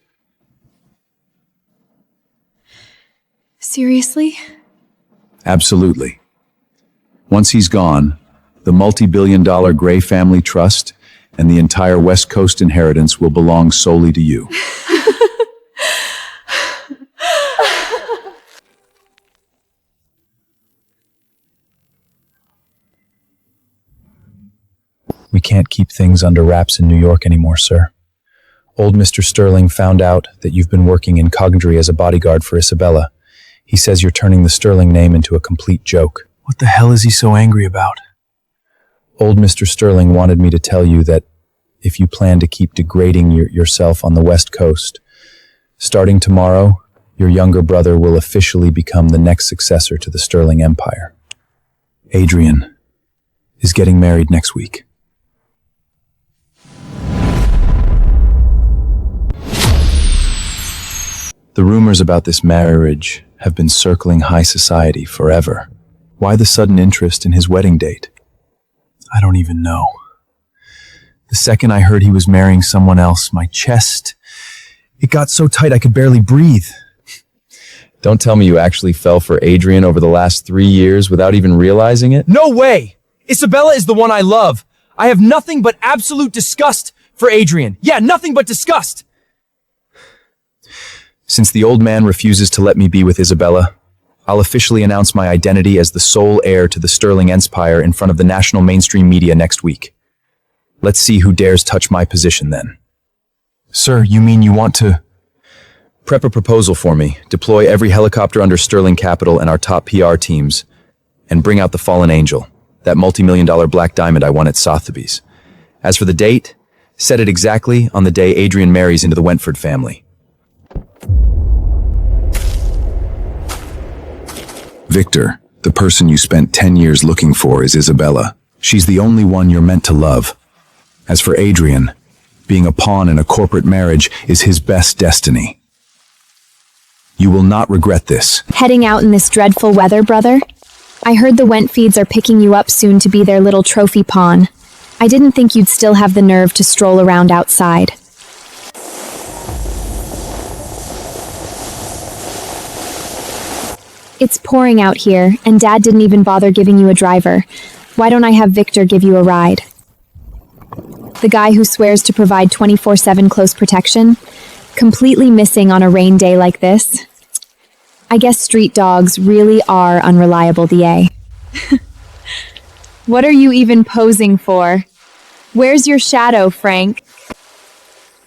Seriously? Absolutely. Once he's gone, the multi-billion-dollar Gray family trust and the entire West Coast inheritance will belong solely to you. We can't keep things under wraps in New York anymore, sir. Old Mr. Sterling found out that you've been working in Coventry as a bodyguard for Isabella. He says you're turning the Sterling name into a complete joke. What the hell is he so angry about? Old Mr. Sterling wanted me to tell you that if you plan to keep degrading yourself on the West Coast, starting tomorrow, your younger brother will officially become the next successor to the Sterling Empire. Adrian is getting married next week. The rumors about this marriage have been circling high society forever. Why the sudden interest in his wedding date? I don't even know. The second I heard he was marrying someone else, my chest, it got so tight I could barely breathe. Don't tell me you actually fell for Adrian over the last 3 years without even realizing it? No way! Isabella is the one I love. I have nothing but absolute disgust for Adrian. Yeah, nothing but disgust. Since the old man refuses to let me be with Isabella, I'll officially announce my identity as the sole heir to the Sterling Empire in front of the national mainstream media next week. Let's see who dares touch my position then. Sir, you mean you want to... Prep a proposal for me, deploy every helicopter under Sterling Capital and our top PR teams, and bring out the fallen angel, that multi-million-dollar black diamond I won at Sotheby's. As for the date, set it exactly on the day Adrian marries into the Wentford family. Victor, the person you spent 10 years looking for is Isabella. She's the only one you're meant to love. As for Adrian, being a pawn in a corporate marriage is his best destiny. You will not regret this. Heading out in this dreadful weather, brother? I heard the Wentfeeds are picking you up soon to be their little trophy pawn. I didn't think you'd still have the nerve to stroll around outside. It's pouring out here, and Dad didn't even bother giving you a driver. Why don't I have Victor give you a ride? The guy who swears to provide 24/7 close protection? Completely missing on a rain day like this? I guess street dogs really are unreliable, DA. What are you even posing for? Where's your shadow, Frank?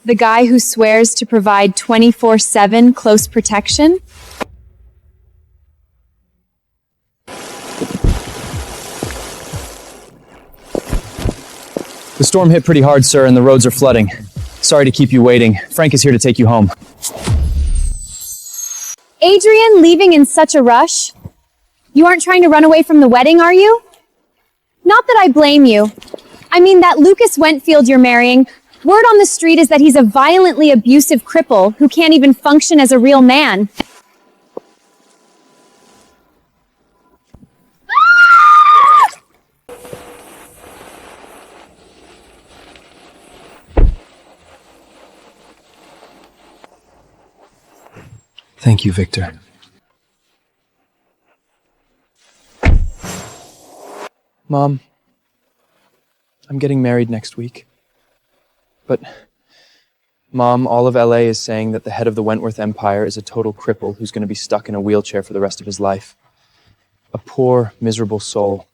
The guy who swears to provide 24/7 close protection? The storm hit pretty hard, sir, and the roads are flooding. Sorry to keep you waiting. Frank is here to take you home. Adrian, leaving in such a rush? You aren't trying to run away from the wedding, are you? Not that I blame you. I mean, that Lucas Wentfield you're marrying, word on the street is that he's a violently abusive cripple who can't even function as a real man. Thank you, Victor. Mom, I'm getting married next week. But, Mom, all of LA is saying that the head of the Wentworth Empire is a total cripple who's going to be stuck in a wheelchair for the rest of his life. A poor, miserable soul.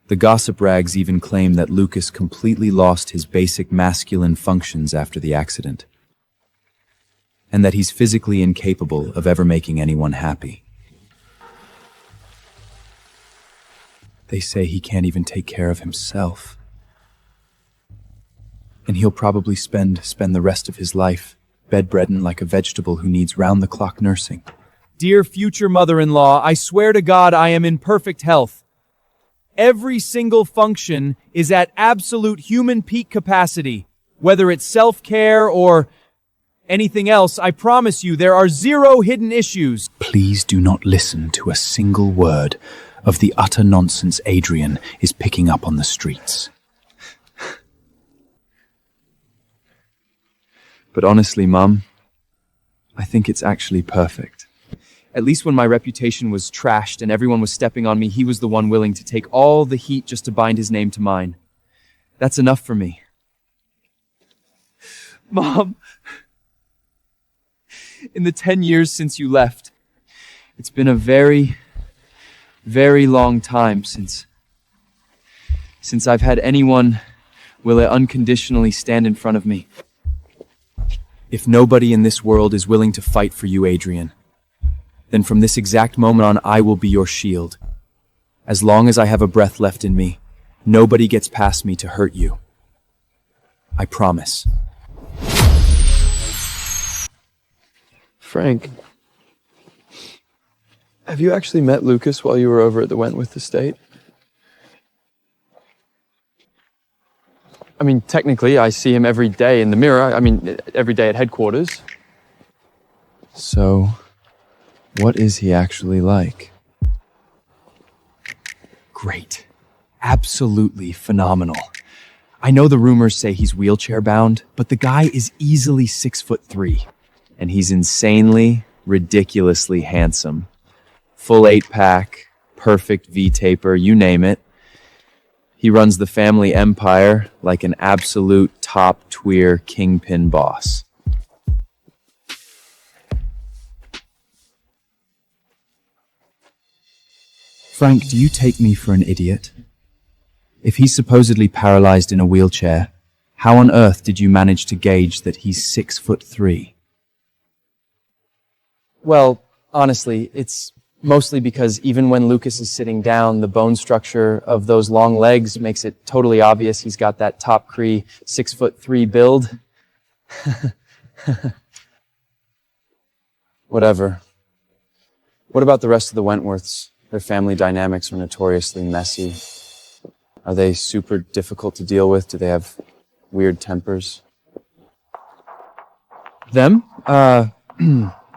The gossip rags even claim that Lucas completely lost his basic masculine functions after the accident, and that he's physically incapable of ever making anyone happy. They say he can't even take care of himself. And he'll probably spend the rest of his life bedridden like a vegetable who needs round-the-clock nursing. Dear future mother-in-law, I swear to God I am in perfect health. Every single function is at absolute human peak capacity. Whether it's self-care or anything else, I promise you there are zero hidden issues. Please do not listen to a single word of the utter nonsense Adrian is picking up on the streets. But honestly, Mom, I think it's actually perfect. At least when my reputation was trashed and everyone was stepping on me, he was the one willing to take all the heat just to bind his name to mine. That's enough for me. Mom, in the 10 years since you left, it's been a very, very long time since I've had anyone will unconditionally stand in front of me. If nobody in this world is willing to fight for you, Adrian, then from this exact moment on, I will be your shield. As long as I have a breath left in me, nobody gets past me to hurt you. I promise. Frank, have you actually met Lucas while you were over at the Wentworth estate? I mean, technically, I see him every day in the mirror. I mean, every day at headquarters. So, what is he actually like? Great. Absolutely phenomenal. I know the rumors say he's wheelchair bound, but the guy is easily 6'3", and he's insanely, ridiculously handsome. Full 8-pack, perfect V-taper, you name it. He runs the family empire like an absolute top-tier kingpin boss. Frank, do you take me for an idiot? If he's supposedly paralyzed in a wheelchair, how on earth did you manage to gauge that he's 6'3"? Well, honestly, it's mostly because even when Lucas is sitting down, the bone structure of those long legs makes it totally obvious he's got that top Cree 6'3" build. Whatever. What about the rest of the Wentworths? Their family dynamics are notoriously messy. Are they super difficult to deal with? Do they have weird tempers? Them?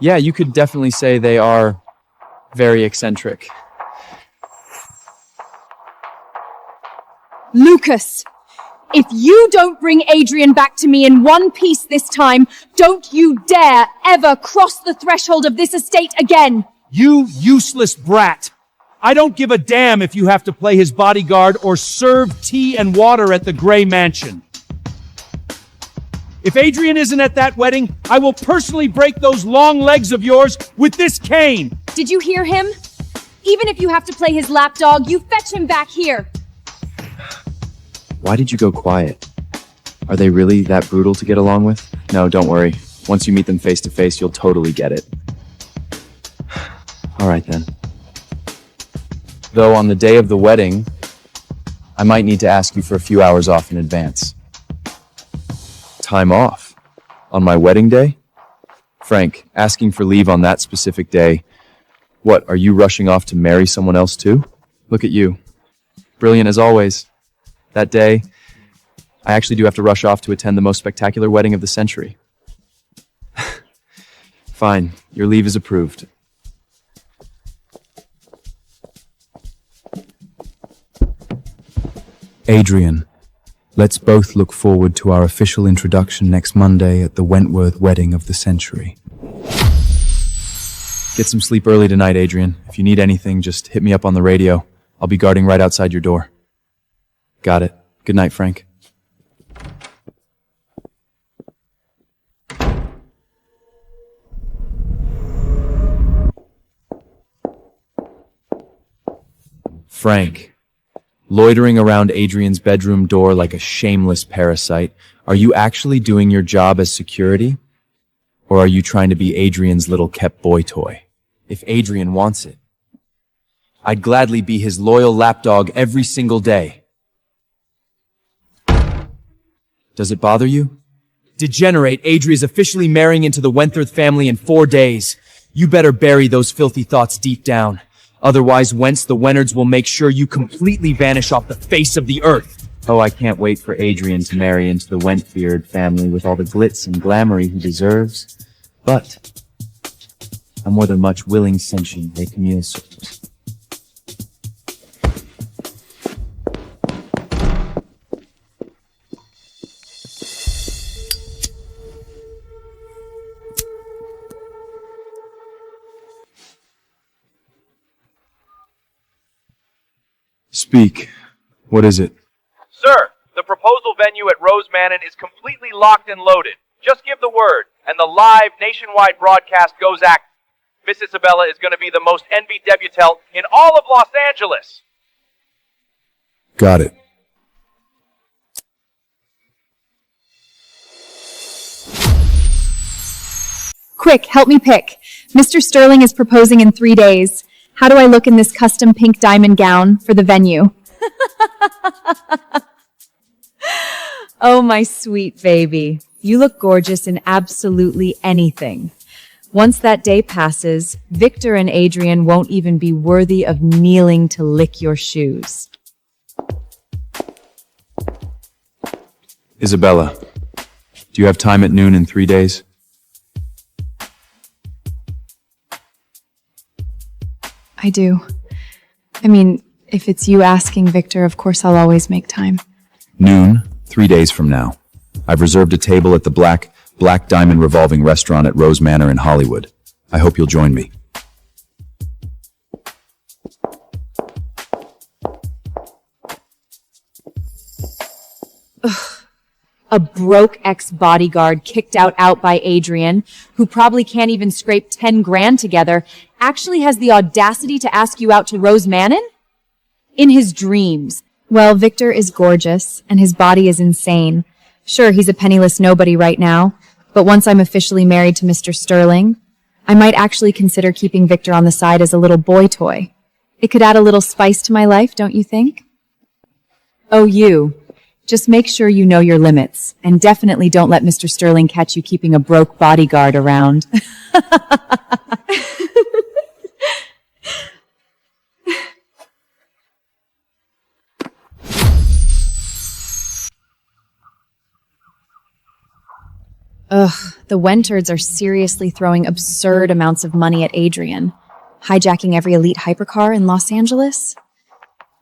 Yeah, you could definitely say they are very eccentric. Lucas! If you don't bring Adrian back to me in one piece this time, don't you dare ever cross the threshold of this estate again! You useless brat! I don't give a damn if you have to play his bodyguard or serve tea and water at the Gray Mansion. If Adrian isn't at that wedding, I will personally break those long legs of yours with this cane! Did you hear him? Even if you have to play his lapdog, you fetch him back here! Why did you go quiet? Are they really that brutal to get along with? No, don't worry. Once you meet them face to face, you'll totally get it. All right then. Though on the day of the wedding, I might need to ask you for a few hours off in advance. Time off? On my wedding day? Frank, asking for leave on that specific day. What, are you rushing off to marry someone else too? Look at you. Brilliant as always. That day, I actually do have to rush off to attend the most spectacular wedding of the century. Fine, your leave is approved. Adrian, let's both look forward to our official introduction next Monday at the Wentworth wedding of the century. Get some sleep early tonight, Adrian. If you need anything, just hit me up on the radio. I'll be guarding right outside your door. Got it. Good night, Frank. Frank. Loitering around Adrian's bedroom door like a shameless parasite, are you actually doing your job as security? Or are you trying to be Adrian's little kept boy toy? If Adrian wants it, I'd gladly be his loyal lapdog every single day. Does it bother you? Degenerate, Adri is officially marrying into the Wentworth family in 4 days. You better bury those filthy thoughts deep down. Otherwise, Wentz the Wennards will make sure you completely vanish off the face of the earth. Oh, I can't wait for Adrian to marry into the Wentbeard family with all the glitz and glamour he deserves. But I'm more than much willing sentient de Camille Source. Speak. What is it? Sir, the proposal venue at Rose Manor is completely locked and loaded. Just give the word, and the live nationwide broadcast goes active. Miss Isabella is going to be the most envied debutante in all of Los Angeles. Got it. Quick, help me pick. Mr. Sterling is proposing in 3 days. How do I look in this custom pink diamond gown for the venue? Oh, my sweet baby. You look gorgeous in absolutely anything. Once that day passes, Victor and Adrian won't even be worthy of kneeling to lick your shoes. Isabella, do you have time at noon in 3 days? I do. I mean, if it's you asking, Victor, of course I'll always make time. Noon, 3 days from now. I've reserved a table at the Black Diamond Revolving Restaurant at Rose Manor in Hollywood. I hope you'll join me. Ugh. A broke ex-bodyguard kicked out by Adrian, who probably can't even scrape 10 grand together, actually has the audacity to ask you out to Rose Manor? In his dreams. Well, Victor is gorgeous, and his body is insane. Sure, he's a penniless nobody right now, but once I'm officially married to Mr. Sterling, I might actually consider keeping Victor on the side as a little boy toy. It could add a little spice to my life, don't you think? Oh, you. Just make sure you know your limits, and definitely don't let Mr. Sterling catch you keeping a broke bodyguard around. Ugh, the Wentworths are seriously throwing absurd amounts of money at Adrian, hijacking every elite hypercar in Los Angeles.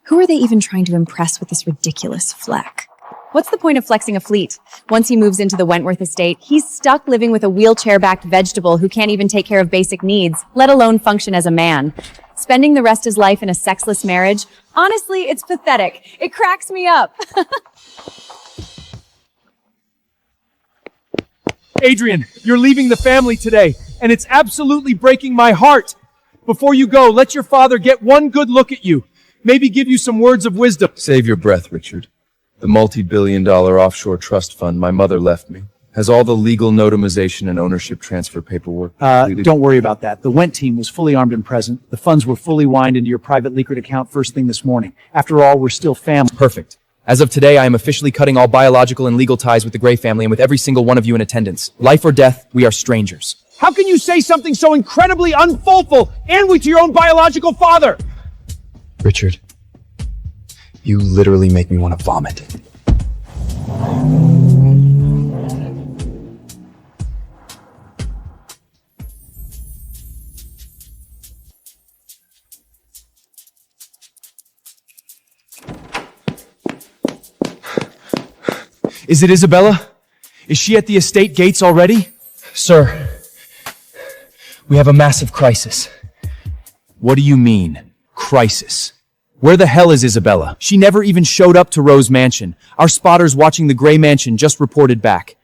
Who are they even trying to impress with this ridiculous fleck? What's the point of flexing a fleet? Once he moves into the Wentworth estate, he's stuck living with a wheelchair-backed vegetable who can't even take care of basic needs, let alone function as a man. Spending the rest of his life in a sexless marriage, honestly, it's pathetic. It cracks me up. Adrian, you're leaving the family today, and it's absolutely breaking my heart. Before you go, let your father get one good look at you. Maybe give you some words of wisdom. Save your breath, Richard. The multi-billion-dollar offshore trust fund my mother left me has all the legal notarization and ownership transfer paperwork completed. Don't worry about that. The Went team was fully armed and present. The funds were fully wind into your private Liquid account first thing this morning. After all, we're still family. Perfect. As of today, I am officially cutting all biological and legal ties with the Gray family and with every single one of you in attendance. Life or death, we are strangers. How can you say something so incredibly unfulful and with your own biological father? Richard, you literally make me want to vomit. Is it Isabella? Is she at the estate gates already? Sir, we have a massive crisis. What do you mean, crisis? Where the hell is Isabella? She never even showed up to Rose Mansion. Our spotters watching the Gray Mansion just reported back.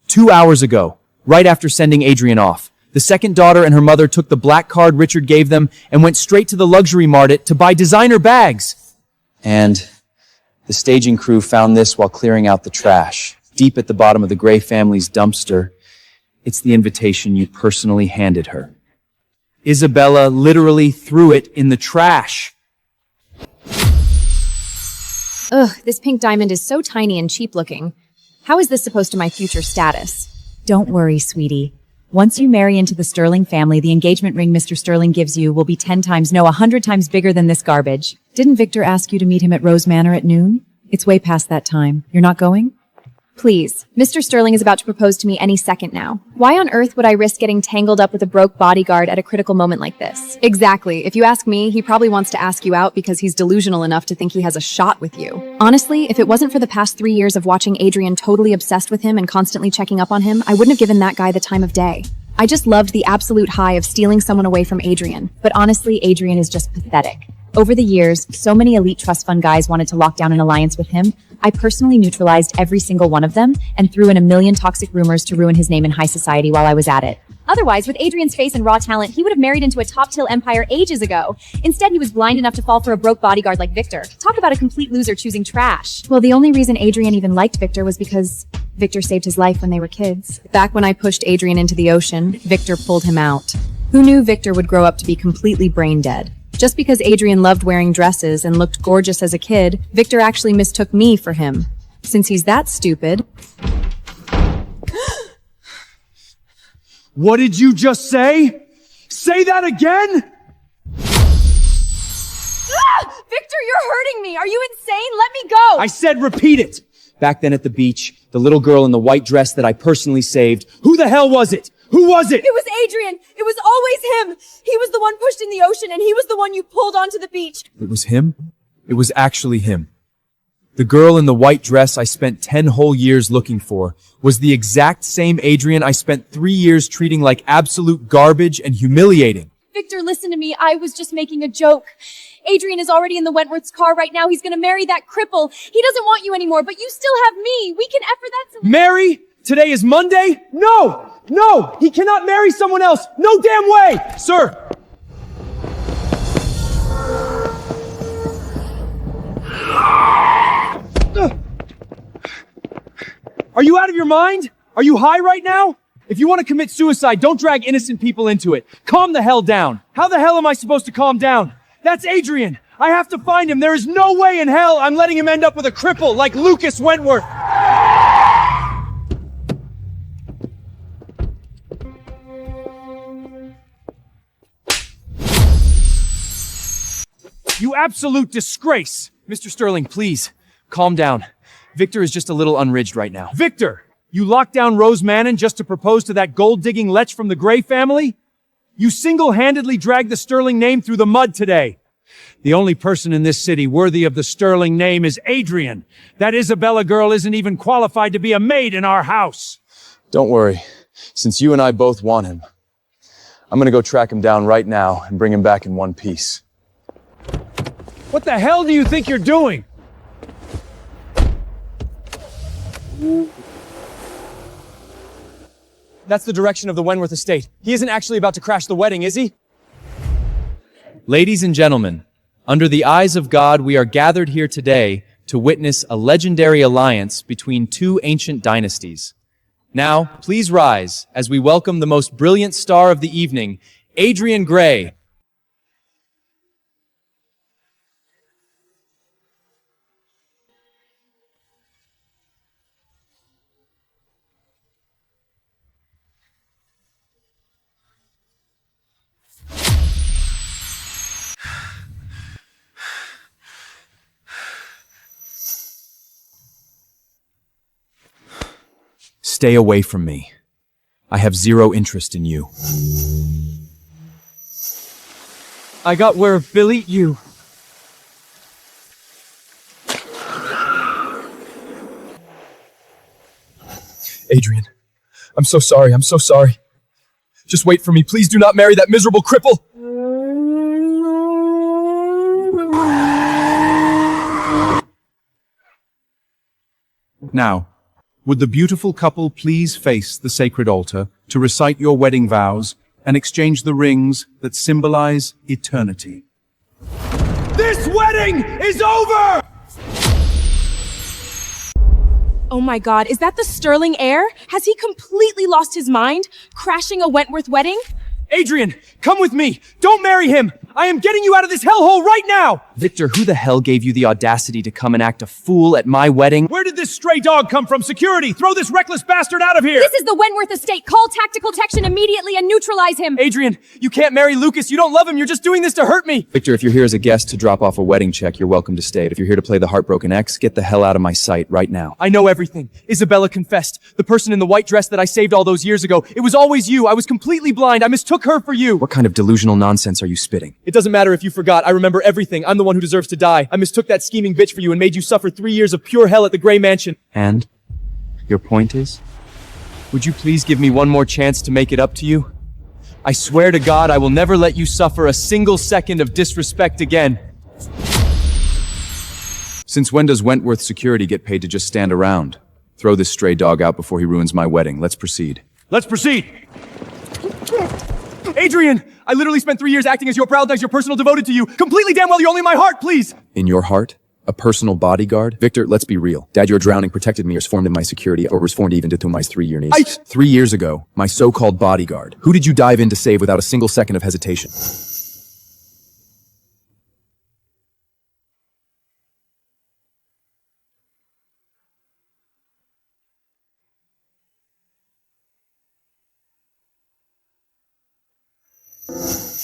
2 hours ago, right after sending Adrian off, the second daughter and her mother took the black card Richard gave them and went straight to the luxury market to buy designer bags. And the staging crew found this while clearing out the trash. Deep at the bottom of the Gray family's dumpster, it's the invitation you personally handed her. Isabella literally threw it in the trash. Ugh, this pink diamond is so tiny and cheap looking. How is this supposed to my future status? Don't worry, sweetie. Once you marry into the Sterling family, the engagement ring Mr. Sterling gives you will be 10 times, no, 100 times bigger than this garbage. Didn't Victor ask you to meet him at Rose Manor at noon? It's way past that time. You're not going? Please, Mr. Sterling is about to propose to me any second now. Why on earth would I risk getting tangled up with a broke bodyguard at a critical moment like this? Exactly. If you ask me, he probably wants to ask you out because he's delusional enough to think he has a shot with you. Honestly, if it wasn't for the past 3 years of watching Adrian totally obsessed with him and constantly checking up on him, I wouldn't have given that guy the time of day. I just loved the absolute high of stealing someone away from Adrian. But honestly, Adrian is just pathetic. Over the years, so many elite trust fund guys wanted to lock down an alliance with him. I personally neutralized every single one of them and threw in a million toxic rumors to ruin his name in high society while I was at it. Otherwise, with Adrian's face and raw talent, he would have married into a top-tier empire ages ago. Instead, he was blind enough to fall for a broke bodyguard like Victor. Talk about a complete loser choosing trash. Well, the only reason Adrian even liked Victor was because Victor saved his life when they were kids. Back when I pushed Adrian into the ocean, Victor pulled him out. Who knew Victor would grow up to be completely brain dead? Just because Adrian loved wearing dresses and looked gorgeous as a kid, Victor actually mistook me for him. Since he's that stupid... What did you just say? Say that again? Ah! Victor, you're hurting me! Are you insane? Let me go! I said repeat it! Back then at the beach, the little girl in the white dress that I personally saved. Who the hell was it? Who was it? It was Adrian! It was always him! He was the one pushed in the ocean, and he was the one you pulled onto the beach! It was him? It was actually him. The girl in the white dress I spent 10 whole years looking for was the exact same Adrian I spent 3 years treating like absolute garbage and humiliating. Victor, listen to me. I was just making a joke. Adrian is already in the Wentworth's car right now. He's gonna marry that cripple. He doesn't want you anymore, but you still have me. We can effort that to— Marry? Today is Monday? No! No! He cannot marry someone else! No damn way! Sir! Are you out of your mind? Are you high right now? If you want to commit suicide, don't drag innocent people into it. Calm the hell down. How the hell am I supposed to calm down? That's Adrian. I have to find him. There is no way in hell I'm letting him end up with a cripple like Lucas Wentworth. You absolute disgrace. Mr. Sterling, please, calm down. Victor is just a little unridged right now. Victor, you locked down Rose Manor just to propose to that gold-digging lech from the Gray family? You single-handedly dragged the Sterling name through the mud today. The only person in this city worthy of the Sterling name is Adrian. That Isabella girl isn't even qualified to be a maid in our house. Don't worry. Since you and I both want him, I'm gonna go track him down right now and bring him back in one piece. What the hell do you think you're doing? That's the direction of the Wentworth estate. He isn't actually about to crash the wedding, is he? Ladies and gentlemen, under the eyes of God, we are gathered here today to witness a legendary alliance between two ancient dynasties. Now, please rise as we welcome the most brilliant star of the evening, Adrian Gray. Stay away from me. I have zero interest in you. I got word of Billy, you. Adrian, I'm so sorry. I'm so sorry. Just wait for me. Please do not marry that miserable cripple. Now, would the beautiful couple please face the sacred altar to recite your wedding vows and exchange the rings that symbolize eternity? This wedding is over! Oh my god, is that the Sterling heir? Has he completely lost his mind? Crashing a Wentworth wedding? Adrian, come with me! Don't marry him! I am getting you out of this hellhole right now! Victor, who the hell gave you the audacity to come and act a fool at my wedding? Where did this stray dog come from? Security! Throw this reckless bastard out of here! This is the Wentworth estate! Call tactical protection immediately and neutralize him! Adrian, you can't marry Lucas. You don't love him. You're just doing this to hurt me. Victor, if you're here as a guest to drop off a wedding check, you're welcome to stay. If you're here to play the heartbroken ex, get the hell out of my sight right now. I know everything. Isabella confessed. The person in the white dress that I saved all those years ago. It was always you. I was completely blind. I mistook her for you. What kind of delusional nonsense are you spitting? It doesn't matter if you forgot. I remember everything. I'm the one who deserves to die. I mistook that scheming bitch for you and made you suffer 3 years of pure hell at the Gray Mansion. And? Your point is? Would you please give me one more chance to make it up to you? I swear to God, I will never let you suffer a single second of disrespect again. Since when does Wentworth security get paid to just stand around? Throw this stray dog out before he ruins my wedding. Let's proceed. Let's proceed! Adrian! I literally spent 3 years acting as your proud, as your personal devoted to you. Completely damn well you're only in my heart, please! In your heart? A personal bodyguard? Victor, let's be real. Dad, your drowning protected me or swarmed in my security or was formed even to my 3-year niece. 3 years ago, my so-called bodyguard. Who did you dive in to save without a single second of hesitation?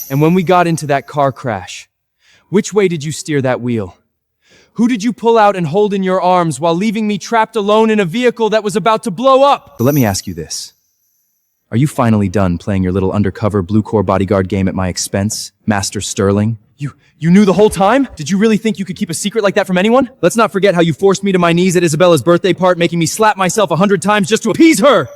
And when we got into that car crash, which way did you steer that wheel? Who did you pull out and hold in your arms while leaving me trapped alone in a vehicle that was about to blow up? But let me ask you this. Are you finally done playing your little undercover blue core bodyguard game at my expense, Master Sterling? You knew the whole time? Did you really think you could keep a secret like that from anyone? Let's not forget how you forced me to my knees at Isabella's birthday part, making me slap myself 100 times just to appease her!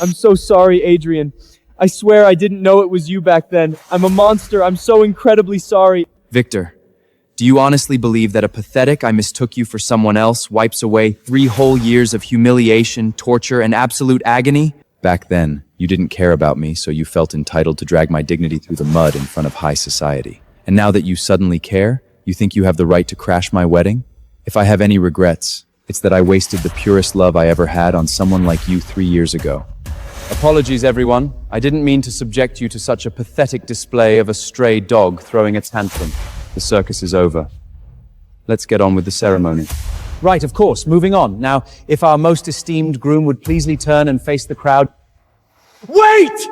I'm so sorry, Adrian. I swear I didn't know it was you back then. I'm a monster. I'm so incredibly sorry. Victor, do you honestly believe that a pathetic I mistook you for someone else wipes away 3 whole years of humiliation, torture, and absolute agony? Back then, you didn't care about me, so you felt entitled to drag my dignity through the mud in front of high society. And now that you suddenly care, you think you have the right to crash my wedding? If I have any regrets, it's that I wasted the purest love I ever had on someone like you 3 years ago. Apologies, everyone. I didn't mean to subject you to such a pathetic display of a stray dog throwing a tantrum. The circus is over. Let's get on with the ceremony. Right, of course. Moving on. Now, if our most esteemed groom would pleasely turn and face the crowd. Wait!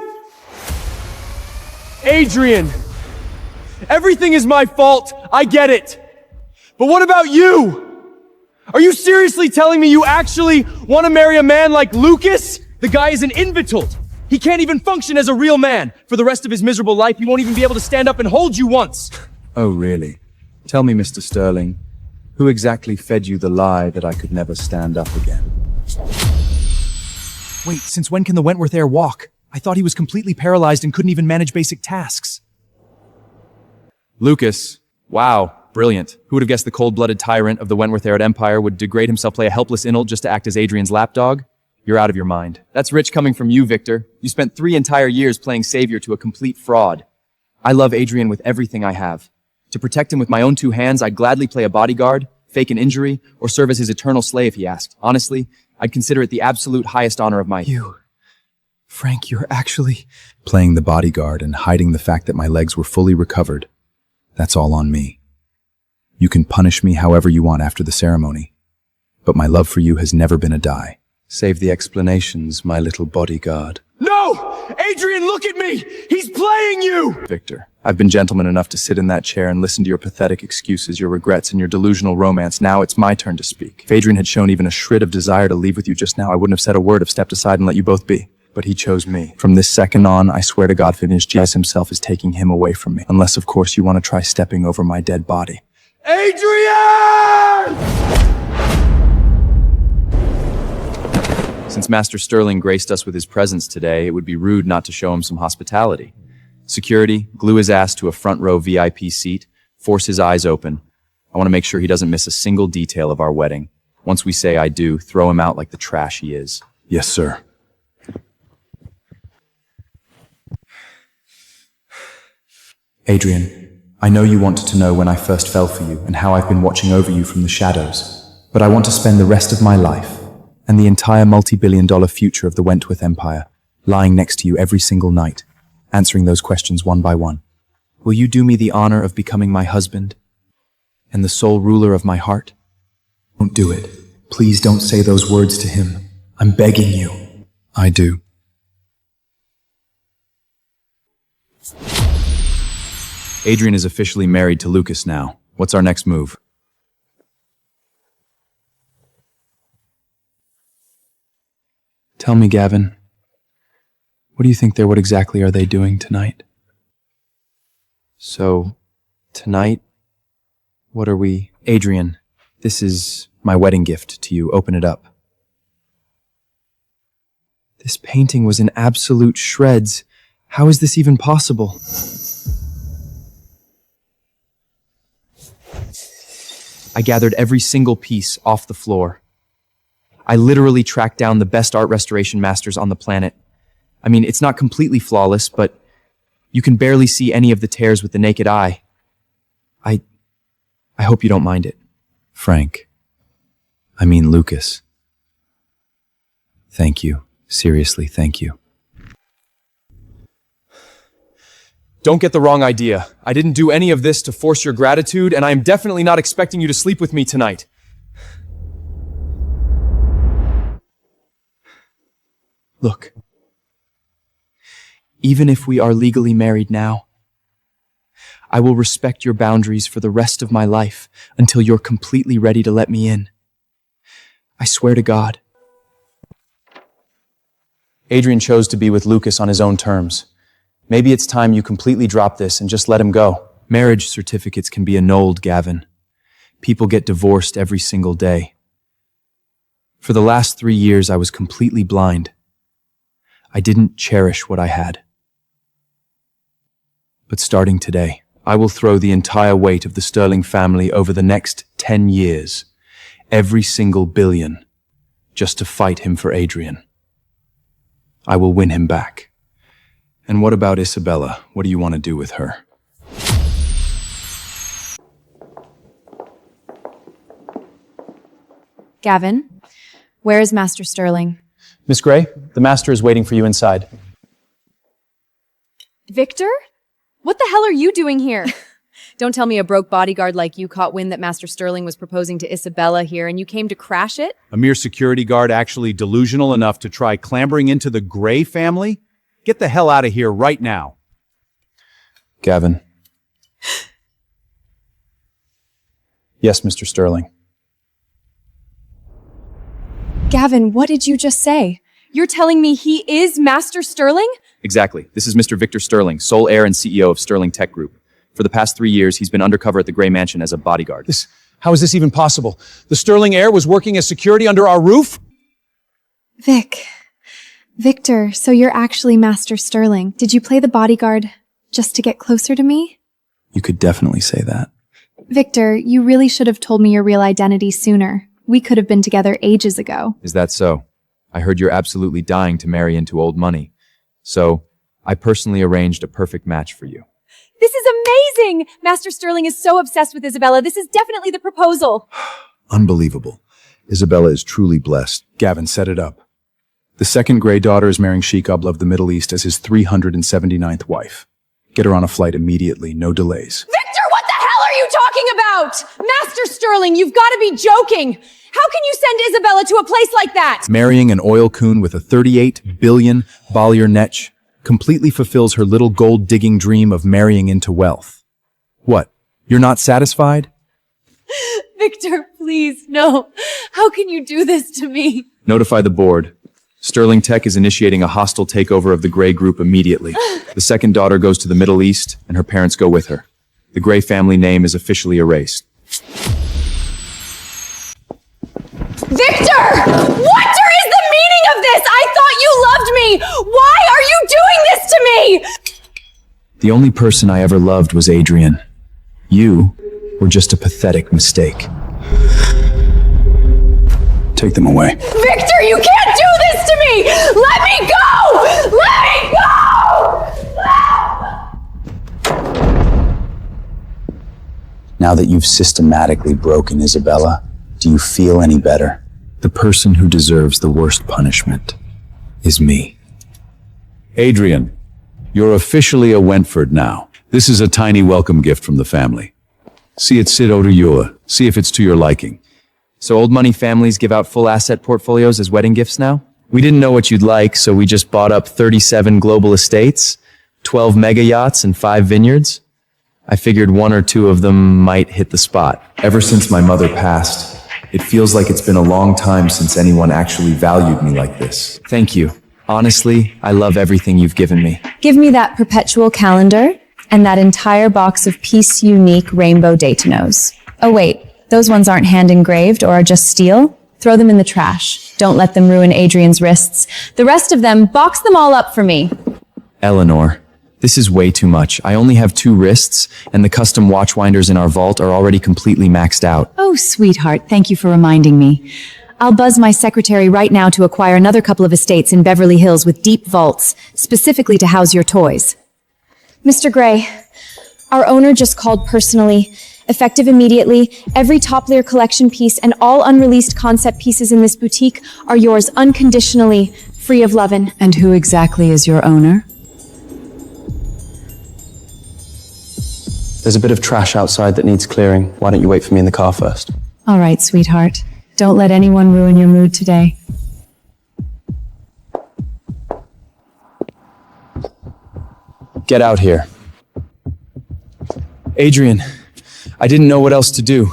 Adrian! Everything is my fault. I get it. But what about you? Are you seriously telling me you actually want to marry a man like Lucas? The guy is an invitant. He can't even function as a real man. For the rest of his miserable life, he won't even be able to stand up and hold you once. Oh, really? Tell me, Mr. Sterling, who exactly fed you the lie that I could never stand up again? Wait, since when can the Wentworth heir walk? I thought he was completely paralyzed and couldn't even manage basic tasks. Lucas. Wow. Brilliant. Who would have guessed the cold-blooded tyrant of the Wentworth heir Empire would degrade himself, play a helpless inult just to act as Adrian's lapdog? You're out of your mind. That's rich coming from you, Victor. You spent 3 entire years playing savior to a complete fraud. I love Adrian with everything I have. To protect him with my own 2 hands, I'd gladly play a bodyguard, fake an injury, or serve as his eternal slave, he asked. Honestly, I'd consider it the absolute highest honor of my— Frank, you're actually playing the bodyguard and hiding the fact that my legs were fully recovered. That's all on me. You can punish me however you want after the ceremony, but my love for you has never been a die. Save the explanations, my little bodyguard. No! Adrian, look at me! He's playing you! Victor, I've been gentleman enough to sit in that chair and listen to your pathetic excuses, your regrets, and your delusional romance. Now it's my turn to speak. If Adrian had shown even a shred of desire to leave with you just now, I wouldn't have said a word, have stepped aside and let you both be. But he chose me. From this second on, I swear to God, Jesus himself is taking him away from me. Unless, of course, you want to try stepping over my dead body. Adrian! Since Master Sterling graced us with his presence today, it would be rude not to show him some hospitality. Security, glue his ass to a front row VIP seat, force his eyes open. I want to make sure he doesn't miss a single detail of our wedding. Once we say I do, throw him out like the trash he is. Yes, sir. Adrian, I know you wanted to know when I first fell for you and how I've been watching over you from the shadows, but I want to spend the rest of my life and the entire multi-billion-dollar future of the Wentworth Empire lying next to you every single night, answering those questions one by one. Will you do me the honor of becoming my husband and the sole ruler of my heart? Don't do it. Please don't say those words to him. I'm begging you. I do. Adrian is officially married to Lucas now. What's our next move? Tell me, Gavin, what do you think what exactly are they doing tonight? So, tonight, what are we— Adrian, this is my wedding gift to you. Open it up. This painting was in absolute shreds. How is this even possible? I gathered every single piece off the floor. I literally tracked down the best art restoration masters on the planet. I mean, it's not completely flawless, but you can barely see any of the tears with the naked eye. I hope you don't mind it. Frank. I mean Lucas. Thank you. Seriously, thank you. Don't get the wrong idea. I didn't do any of this to force your gratitude, and I am definitely not expecting you to sleep with me tonight. Look. Even if we are legally married now, I will respect your boundaries for the rest of my life until you're completely ready to let me in. I swear to God. Adrian chose to be with Lucas on his own terms. Maybe it's time you completely drop this and just let him go. Marriage certificates can be annulled, Gavin. People get divorced every single day. For the last 3 years, I was completely blind. I didn't cherish what I had. But starting today, I will throw the entire weight of the Sterling family over the next 10 years, every single billion, just to fight him for Adrian. I will win him back. And what about Isabella? What do you want to do with her? Gavin, where is Master Sterling? Miss Gray, the master is waiting for you inside. Victor? What the hell are you doing here? Don't tell me a broke bodyguard like you caught wind that Master Sterling was proposing to Isabella here and you came to crash it? A mere security guard actually delusional enough to try clambering into the Gray family? Get the hell out of here right now. Gavin. Yes, Mr. Sterling. Gavin, what did you just say? You're telling me he is Master Sterling? Exactly. This is Mr. Victor Sterling, sole heir and CEO of Sterling Tech Group. For the past 3 years, he's been undercover at the Gray Mansion as a bodyguard. How is this even possible? The Sterling heir was working as security under our roof? Victor, so you're actually Master Sterling. Did you play the bodyguard just to get closer to me? You could definitely say that. Victor, you really should have told me your real identity sooner. We could have been together ages ago. Is that so? I heard you're absolutely dying to marry into old money. So, I personally arranged a perfect match for you. This is amazing! Master Sterling is so obsessed with Isabella. This is definitely the proposal. Unbelievable. Isabella is truly blessed. Gavin, set it up. The second Gray daughter is marrying Sheikh Abla of the Middle East as his 379th wife. Get her on a flight immediately, no delays. Victor, what the hell are you talking about? Master Sterling, you've got to be joking! How can you send Isabella to a place like that? Marrying an oil coon with a 38 billion Bollier Netch completely fulfills her little gold-digging dream of marrying into wealth. What? You're not satisfied? Victor, please, no. How can you do this to me? Notify the board. Sterling Tech is initiating a hostile takeover of the Gray Group immediately. The second daughter goes to the Middle East, and her parents go with her. The Gray family name is officially erased. Victor! What is the meaning of this? I thought you loved me! Why are you doing this to me? The only person I ever loved was Adrian. You were just a pathetic mistake. Take them away. Victor, you can't do this to me! Let me go! Let me go! Now that you've systematically broken Isabella, do you feel any better? The person who deserves the worst punishment is me. Adrian, you're officially a Wentford now. This is a tiny welcome gift from the family. See it sit over you. See if it's to your liking. So old money families give out full asset portfolios as wedding gifts now? We didn't know what you'd like, so we just bought up 37 global estates, 12 mega yachts, and 5 vineyards. I figured 1 or 2 of them might hit the spot. Ever since my mother passed, it feels like it's been a long time since anyone actually valued me like this. Thank you. Honestly, I love everything you've given me. Give me that perpetual calendar and that entire box of Peace Unique Rainbow Daytonos. Oh wait, those ones aren't hand engraved or are just steel? Throw them in the trash. Don't let them ruin Adrian's wrists. The rest of them, box them all up for me. Eleanor, this is way too much. I only have 2 wrists, and the custom watch winders in our vault are already completely maxed out. Oh, sweetheart, thank you for reminding me. I'll buzz my secretary right now to acquire another couple of estates in Beverly Hills with deep vaults, specifically to house your toys. Mr. Gray, our owner just called personally. Effective immediately, every Top Layer collection piece and all unreleased concept pieces in this boutique are yours unconditionally, free of lovin'. And who exactly is your owner? There's a bit of trash outside that needs clearing. Why don't you wait for me in the car first? All right, sweetheart. Don't let anyone ruin your mood today. Get out here. Adrian, I didn't know what else to do.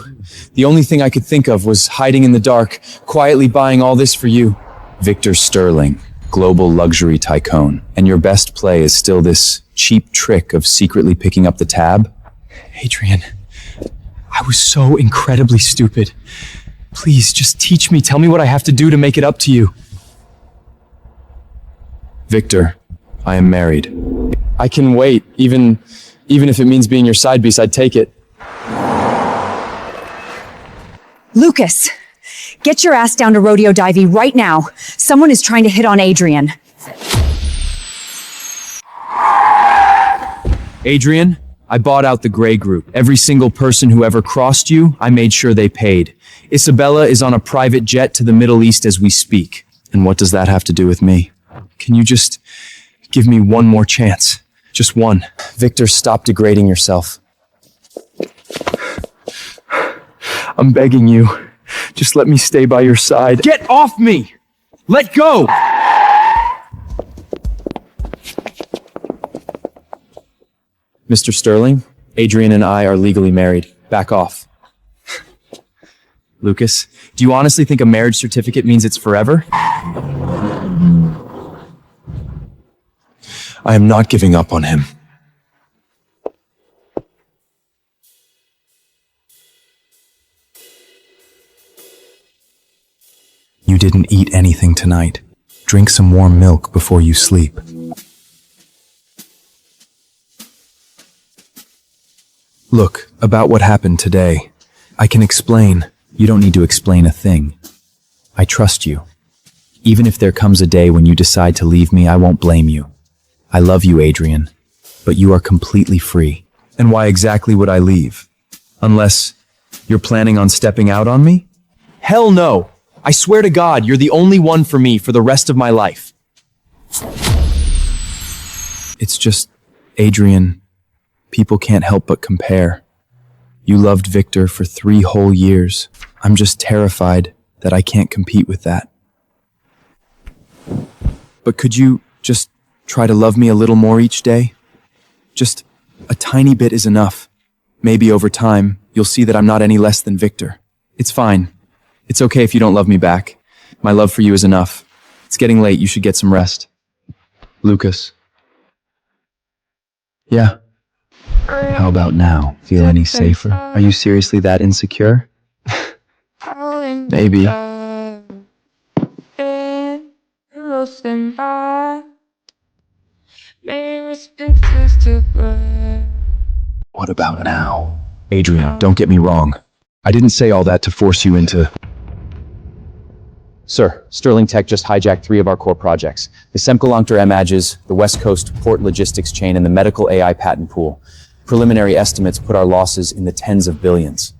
The only thing I could think of was hiding in the dark, quietly buying all this for you. Victor Sterling, global luxury tycoon. And your best play is still this cheap trick of secretly picking up the tab? Adrian, I was so incredibly stupid. Please, just teach me. Tell me what I have to do to make it up to you. Victor, I am married. I can wait. Even if it means being your side piece, I'd take it. Lucas, get your ass down to Rodeo Divey right now. Someone is trying to hit on Adrian. Adrian, I bought out the Gray Group. Every single person who ever crossed you, I made sure they paid. Isabella is on a private jet to the Middle East as we speak. And what does that have to do with me? Can you just give me one more chance? Just one. Victor, stop degrading yourself. I'm begging you. Just let me stay by your side. Get off me! Let go! Mr. Sterling, Adrian and I are legally married. Back off. Lucas, do you honestly think a marriage certificate means it's forever? I am not giving up on him. You didn't eat anything tonight. Drink some warm milk before you sleep. Look, about what happened today, I can explain. You don't need to explain a thing. I trust you. Even if there comes a day when you decide to leave me, I won't blame you. I love you, Adrian, but you are completely free. And why exactly would I leave? Unless you're planning on stepping out on me? Hell no! I swear to God, you're the only one for me for the rest of my life. It's just, Adrian, people can't help but compare. You loved Victor for 3 whole years. I'm just terrified that I can't compete with that. But could you just try to love me a little more each day? Just a tiny bit is enough. Maybe over time, you'll see that I'm not any less than Victor. It's fine. It's okay if you don't love me back. My love for you is enough. It's getting late, you should get some rest. Lucas. Yeah. How about now? Feel any safer? Are you seriously that insecure? Maybe. What about now? Adrian, don't get me wrong. I didn't say all that to force you into... Sir, Sterling Tech just hijacked 3 of our core projects. The Semkelonkter Images, the West Coast Port Logistics Chain, and the Medical AI Patent Pool. Preliminary estimates put our losses in the tens of billions.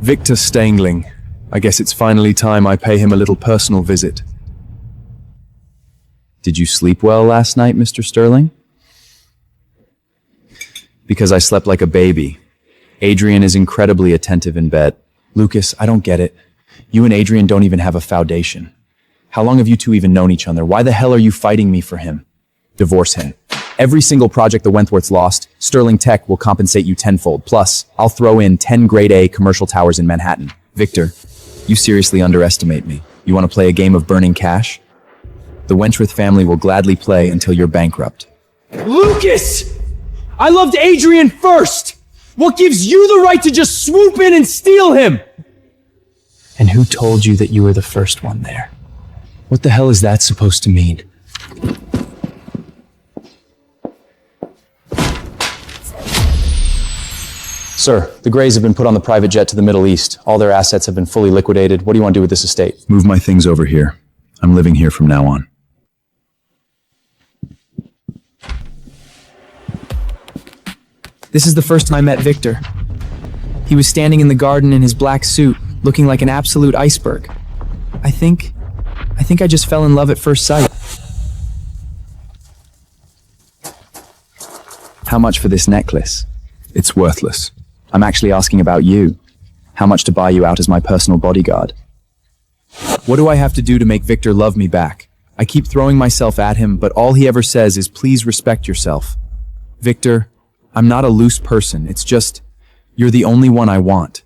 Victor Stangling. I guess it's finally time I pay him a little personal visit. Did you sleep well last night, Mr. Sterling? Because I slept like a baby. Adrian is incredibly attentive in bed. Lucas, I don't get it. You and Adrian don't even have a foundation. How long have you two even known each other? Why the hell are you fighting me for him? Divorce him. Every single project the Wentworths lost, Sterling Tech will compensate you tenfold. Plus, I'll throw in 10 grade A commercial towers in Manhattan. Victor, you seriously underestimate me. You want to play a game of burning cash? The Wentworth family will gladly play until you're bankrupt. Lucas! I loved Adrian first! What gives you the right to just swoop in and steal him? And who told you that you were the first one there? What the hell is that supposed to mean? Sir, the Greys have been put on the private jet to the Middle East. All their assets have been fully liquidated. What do you want to do with this estate? Move my things over here. I'm living here from now on. This is the first time I met Victor. He was standing in the garden in his black suit, looking like an absolute iceberg. I think I just fell in love at first sight. How much for this necklace? It's worthless. I'm actually asking about you. How much to buy you out as my personal bodyguard? What do I have to do to make Victor love me back? I keep throwing myself at him, but all he ever says is, please respect yourself. Victor, I'm not a loose person. It's just, you're the only one I want.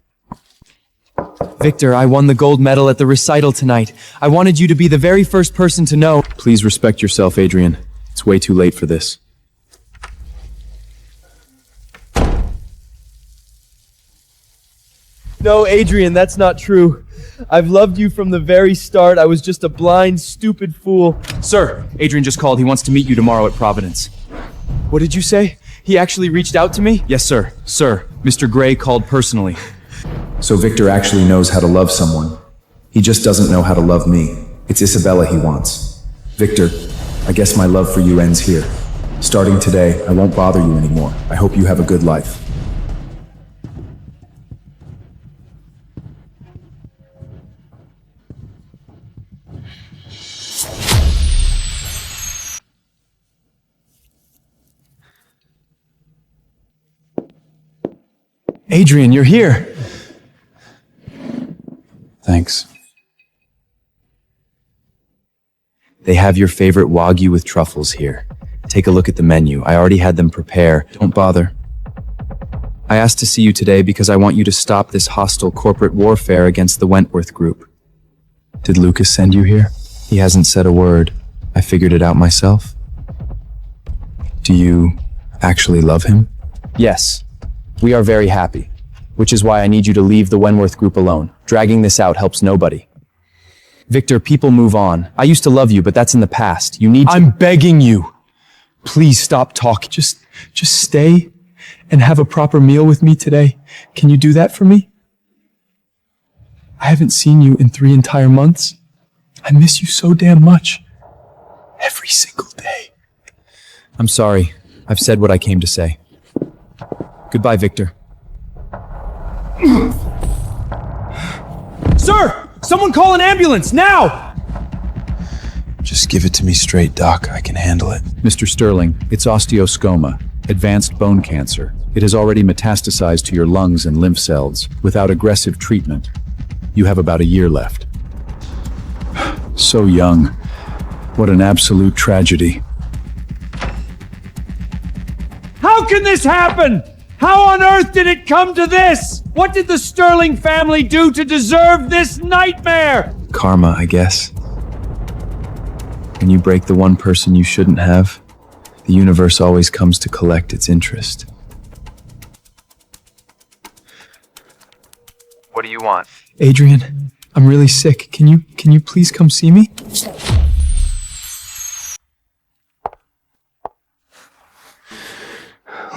Victor, I won the gold medal at the recital tonight. I wanted you to be the very first person to know. Please respect yourself, Adrian. It's way too late for this. No, Adrian, that's not true. I've loved you from the very start. I was just a blind, stupid fool. Sir, Adrian just called. He wants to meet you tomorrow at Providence. What did you say? He actually reached out to me? Yes, sir. Sir, Mr. Gray called personally. So Victor actually knows how to love someone. He just doesn't know how to love me. It's Isabella he wants. Victor, I guess my love for you ends here. Starting today, I won't bother you anymore. I hope you have a good life. Adrian, you're here. Thanks. They have your favorite Wagyu with truffles here. Take a look at the menu. I already had them prepare. Don't bother. I asked to see you today because I want you to stop this hostile corporate warfare against the Wentworth Group. Did Lucas send you here? He hasn't said a word. I figured it out myself. Do you actually love him? Yes. We are very happy. Which is why I need you to leave the Wentworth Group alone. Dragging this out helps nobody. Victor, people move on. I used to love you, but that's in the past. You need to— I'm begging you. Please stop talking. Just stay and have a proper meal with me today. Can you do that for me? I haven't seen you in 3 entire months. I miss you so damn much. Every single day. I'm sorry. I've said what I came to say. Goodbye, Victor. Sir! Someone call an ambulance, now! Just give it to me straight, Doc. I can handle it. Mr. Sterling, it's osteosarcoma, advanced bone cancer. It has already metastasized to your lungs and lymph cells. Without aggressive treatment, you have about a year left. So young. What an absolute tragedy. How can this happen? How on earth did it come to this? What did the Sterling family do to deserve this nightmare? Karma, I guess. When you break the one person you shouldn't have, the universe always comes to collect its interest. What do you want? Adrian, I'm really sick. Can you please come see me?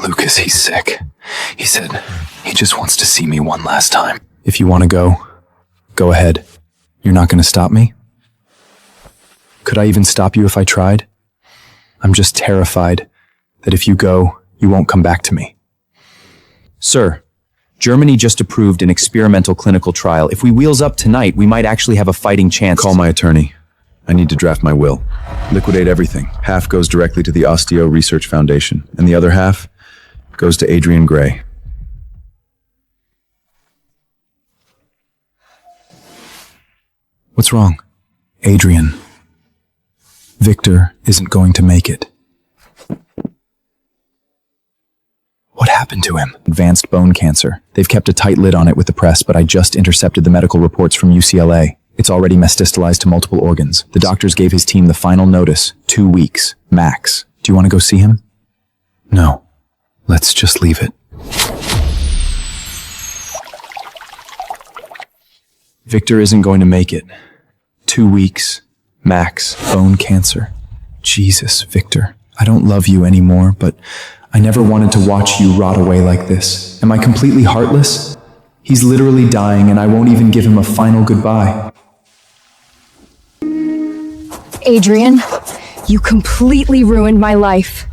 Lucas, he's sick. He said he just wants to see me one last time. If you want to go ahead. You're not going to stop me? Could I even stop you if I tried? I'm just terrified that if you go, you won't come back to me. Sir, Germany just approved an experimental clinical trial. If we wheels up tonight, we might actually have a fighting chance. Call my attorney. I need to draft my will. Liquidate everything. Half goes directly to the Osteo Research Foundation, and the other half goes to Adrian Gray. What's wrong? Adrian. Victor isn't going to make it. What happened to him? Advanced bone cancer. They've kept a tight lid on it with the press, but I just intercepted the medical reports from UCLA. It's already metastalized to multiple organs. The doctors gave his team the final notice, 2 weeks, max. Do you want to go see him? No. Let's just leave it. Victor isn't going to make it. 2 weeks, max, bone cancer. Jesus, Victor. I don't love you anymore, but I never wanted to watch you rot away like this. Am I completely heartless? He's literally dying and I won't even give him a final goodbye. Adrian, you completely ruined my life.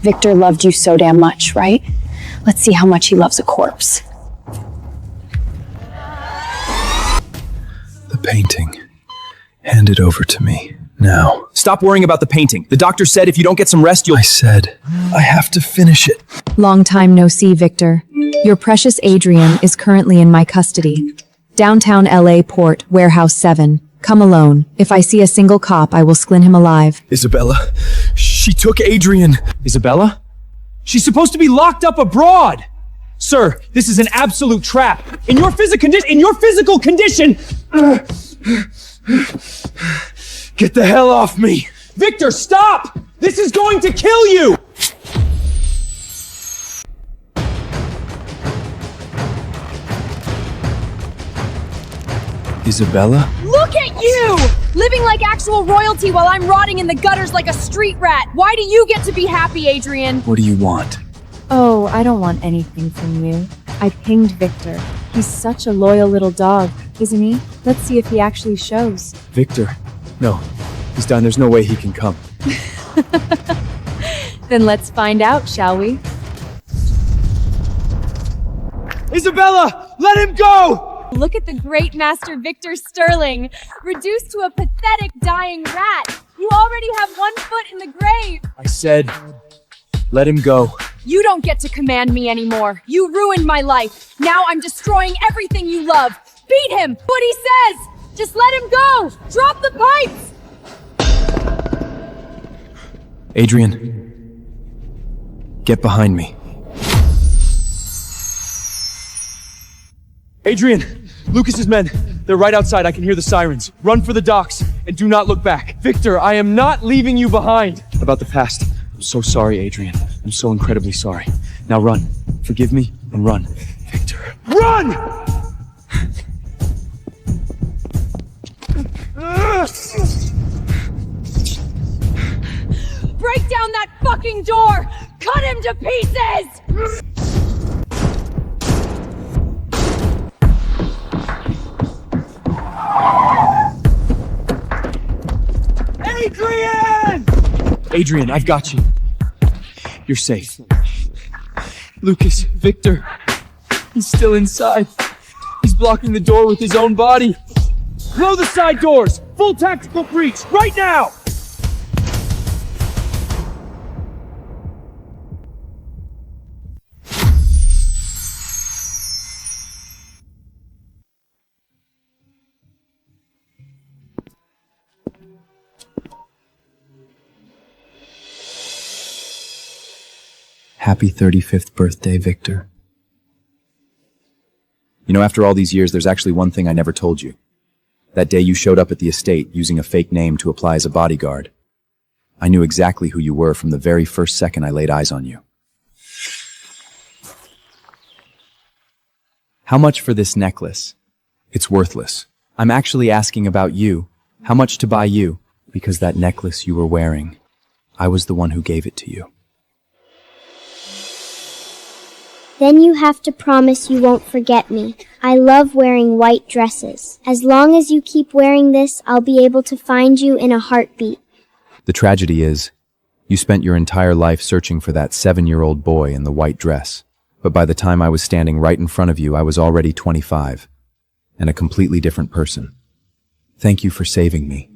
Victor loved you so damn much, right? Let's see how much he loves a corpse. The painting. Hand it over to me, now. Stop worrying about the painting. The doctor said if you don't get some rest, you'll— I said, I have to finish it. Long time no see, Victor. Your precious Adrian is currently in my custody. Downtown LA Port, Warehouse 7. Come alone. If I see a single cop, I will skin him alive. Isabella, she took Adrian. Isabella? She's supposed to be locked up abroad! Sir, this is an absolute trap. In your physical condition... Get the hell off me! Victor, stop! This is going to kill you! Isabella? Look at you! Living like actual royalty while I'm rotting in the gutters like a street rat. Why do you get to be happy, Adrian? What do you want? Oh, I don't want anything from you. I pinged Victor. He's such a loyal little dog, isn't he? Let's see if he actually shows. Victor? No. He's done. There's no way he can come. Then let's find out, shall we? Isabella! Let him go! Look at the great master Victor Sterling, reduced to a pathetic dying rat. You already have 1 foot in the grave. I said, let him go. You don't get to command me anymore. You ruined my life. Now I'm destroying everything you love. Beat him! What he says! Just let him go! Drop the pipes! Adrian, get behind me. Adrian, Lucas's men. They're right outside. I can hear the sirens. Run for the docks and do not look back. Victor, I am not leaving you behind. About the past. I'm so sorry, Adrian. I'm so incredibly sorry. Now run. Forgive me and run. Victor. Run! Break down that fucking door! Cut him to pieces! Adrian! Adrian, I've got you. You're safe. Lucas, Victor, he's still inside. He's blocking the door with his own body. Blow the side doors! Full tactical breach, right now! Happy 35th birthday, Victor. You know, after all these years, there's actually one thing I never told you. That day you showed up at the estate using a fake name to apply as a bodyguard. I knew exactly who you were from the very first second I laid eyes on you. How much for this necklace? It's worthless. I'm actually asking about you. How much to buy you? Because that necklace you were wearing, I was the one who gave it to you. Then you have to promise you won't forget me. I love wearing white dresses. As long as you keep wearing this, I'll be able to find you in a heartbeat. The tragedy is, you spent your entire life searching for that 7-year-old boy in the white dress. But by the time I was standing right in front of you, I was already 25, and a completely different person. Thank you for saving me.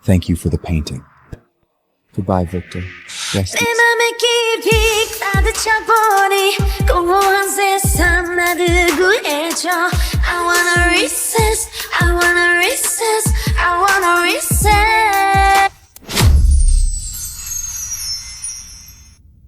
Thank you for the painting. Goodbye, Victor. Rest easy. I wanna recess, I wanna recess, I wanna recess.